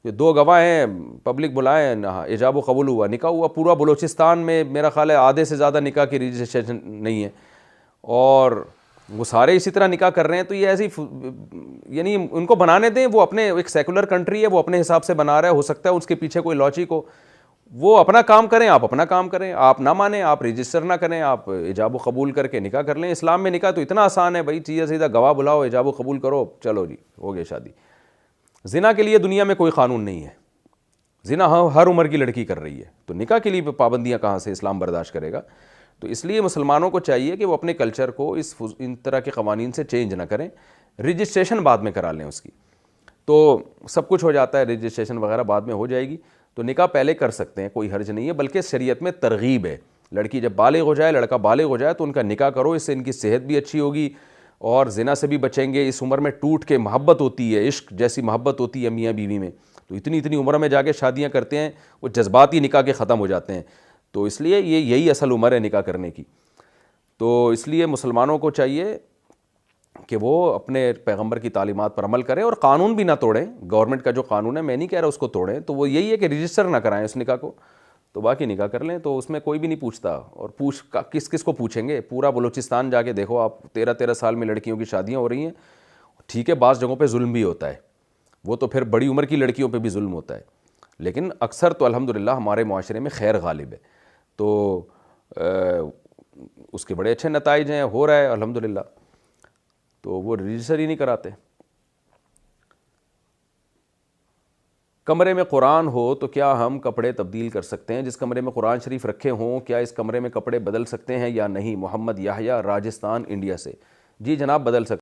یہ 2 گواہ ہیں، پبلک بلائیں، ایجاب و قبول ہوا، نکاح ہوا. پورا بلوچستان میں میرا خیال ہے آدھے سے زیادہ نکاح کی رجسٹریشن نہیں ہے، اور وہ سارے اسی طرح نکاح کر رہے ہیں. تو یہ ایسی یعنی ان کو بنانے دیں، وہ اپنے ایک سیکولر کنٹری ہے، وہ اپنے حساب سے بنا رہا ہے. ہو سکتا ہے اس کے پیچھے کوئی لاجک ہو. وہ اپنا کام کریں، آپ اپنا کام کریں. آپ نہ مانیں، آپ رجسٹر نہ کریں، آپ ایجاب و قبول کر کے نکاح کر لیں. اسلام میں نکاح تو اتنا آسان ہے بھائی، چیزیں سیدھا گواہ بلاؤ، ایجاب و قبول کرو، چلو جی ہو گئی شادی. زنا کے لیے دنیا میں کوئی قانون نہیں ہے. زنا ہر عمر کی لڑکی کر رہی ہے، تو نکاح کے لیے پابندیاں کہاں سے اسلام برداشت کرے گا؟ تو اس لیے مسلمانوں کو چاہیے کہ وہ اپنے کلچر کو ان طرح کے قوانین سے چینج نہ کریں. رجسٹریشن بعد میں کرا لیں اس کی، تو سب کچھ ہو جاتا ہے. رجسٹریشن وغیرہ بعد میں ہو جائے گی، تو نکاح پہلے کر سکتے ہیں، کوئی حرج نہیں ہے. بلکہ شریعت میں ترغیب ہے، لڑکی جب بالغ ہو جائے، لڑکا بالغ ہو جائے تو ان کا نکاح کرو. اس سے ان کی صحت بھی اچھی ہوگی اور زنا سے بھی بچیں گے. اس عمر میں ٹوٹ کے محبت ہوتی ہے، عشق جیسی محبت ہوتی ہے میاں بیوی میں، تو اتنی عمر میں جا کے شادیاں کرتے ہیں، وہ جذباتی نکاح کے ختم ہو جاتے ہیں. تو اس لیے یہی اصل عمر ہے نکاح کرنے کی. تو اس لیے مسلمانوں کو چاہیے کہ وہ اپنے پیغمبر کی تعلیمات پر عمل کریں اور قانون بھی نہ توڑیں. گورنمنٹ کا جو قانون ہے، میں نہیں کہہ رہا اس کو توڑیں، تو وہ یہی ہے کہ رجسٹر نہ کرائیں اس نکاح کو، تو باقی نکاح کر لیں. تو اس میں کوئی بھی نہیں پوچھتا. اور کس کو پوچھیں گے؟ پورا بلوچستان جا کے دیکھو آپ، 13 سال میں لڑکیوں کی شادیاں ہو رہی ہیں. ٹھیک ہے، بعض جگہوں پہ ظلم بھی ہوتا ہے، وہ تو پھر بڑی عمر کی لڑکیوں پہ بھی ظلم ہوتا ہے، لیکن اکثر تو الحمدللہ ہمارے معاشرے میں خیر غالب ہے. تو اس کے بڑے اچھے نتائج ہیں، ہو رہا ہے الحمدللہ. تو وہ رجسٹر ہی نہیں کراتے. کمرے میں قرآن ہو تو کیا ہم کپڑے تبدیل کر سکتے ہیں؟ جس کمرے میں قرآن شریف رکھے ہوں کیا اس کمرے میں کپڑے بدل سکتے ہیں یا نہیں؟ محمد یحییٰ راجستھان انڈیا سے. جی جناب، بدل سکتے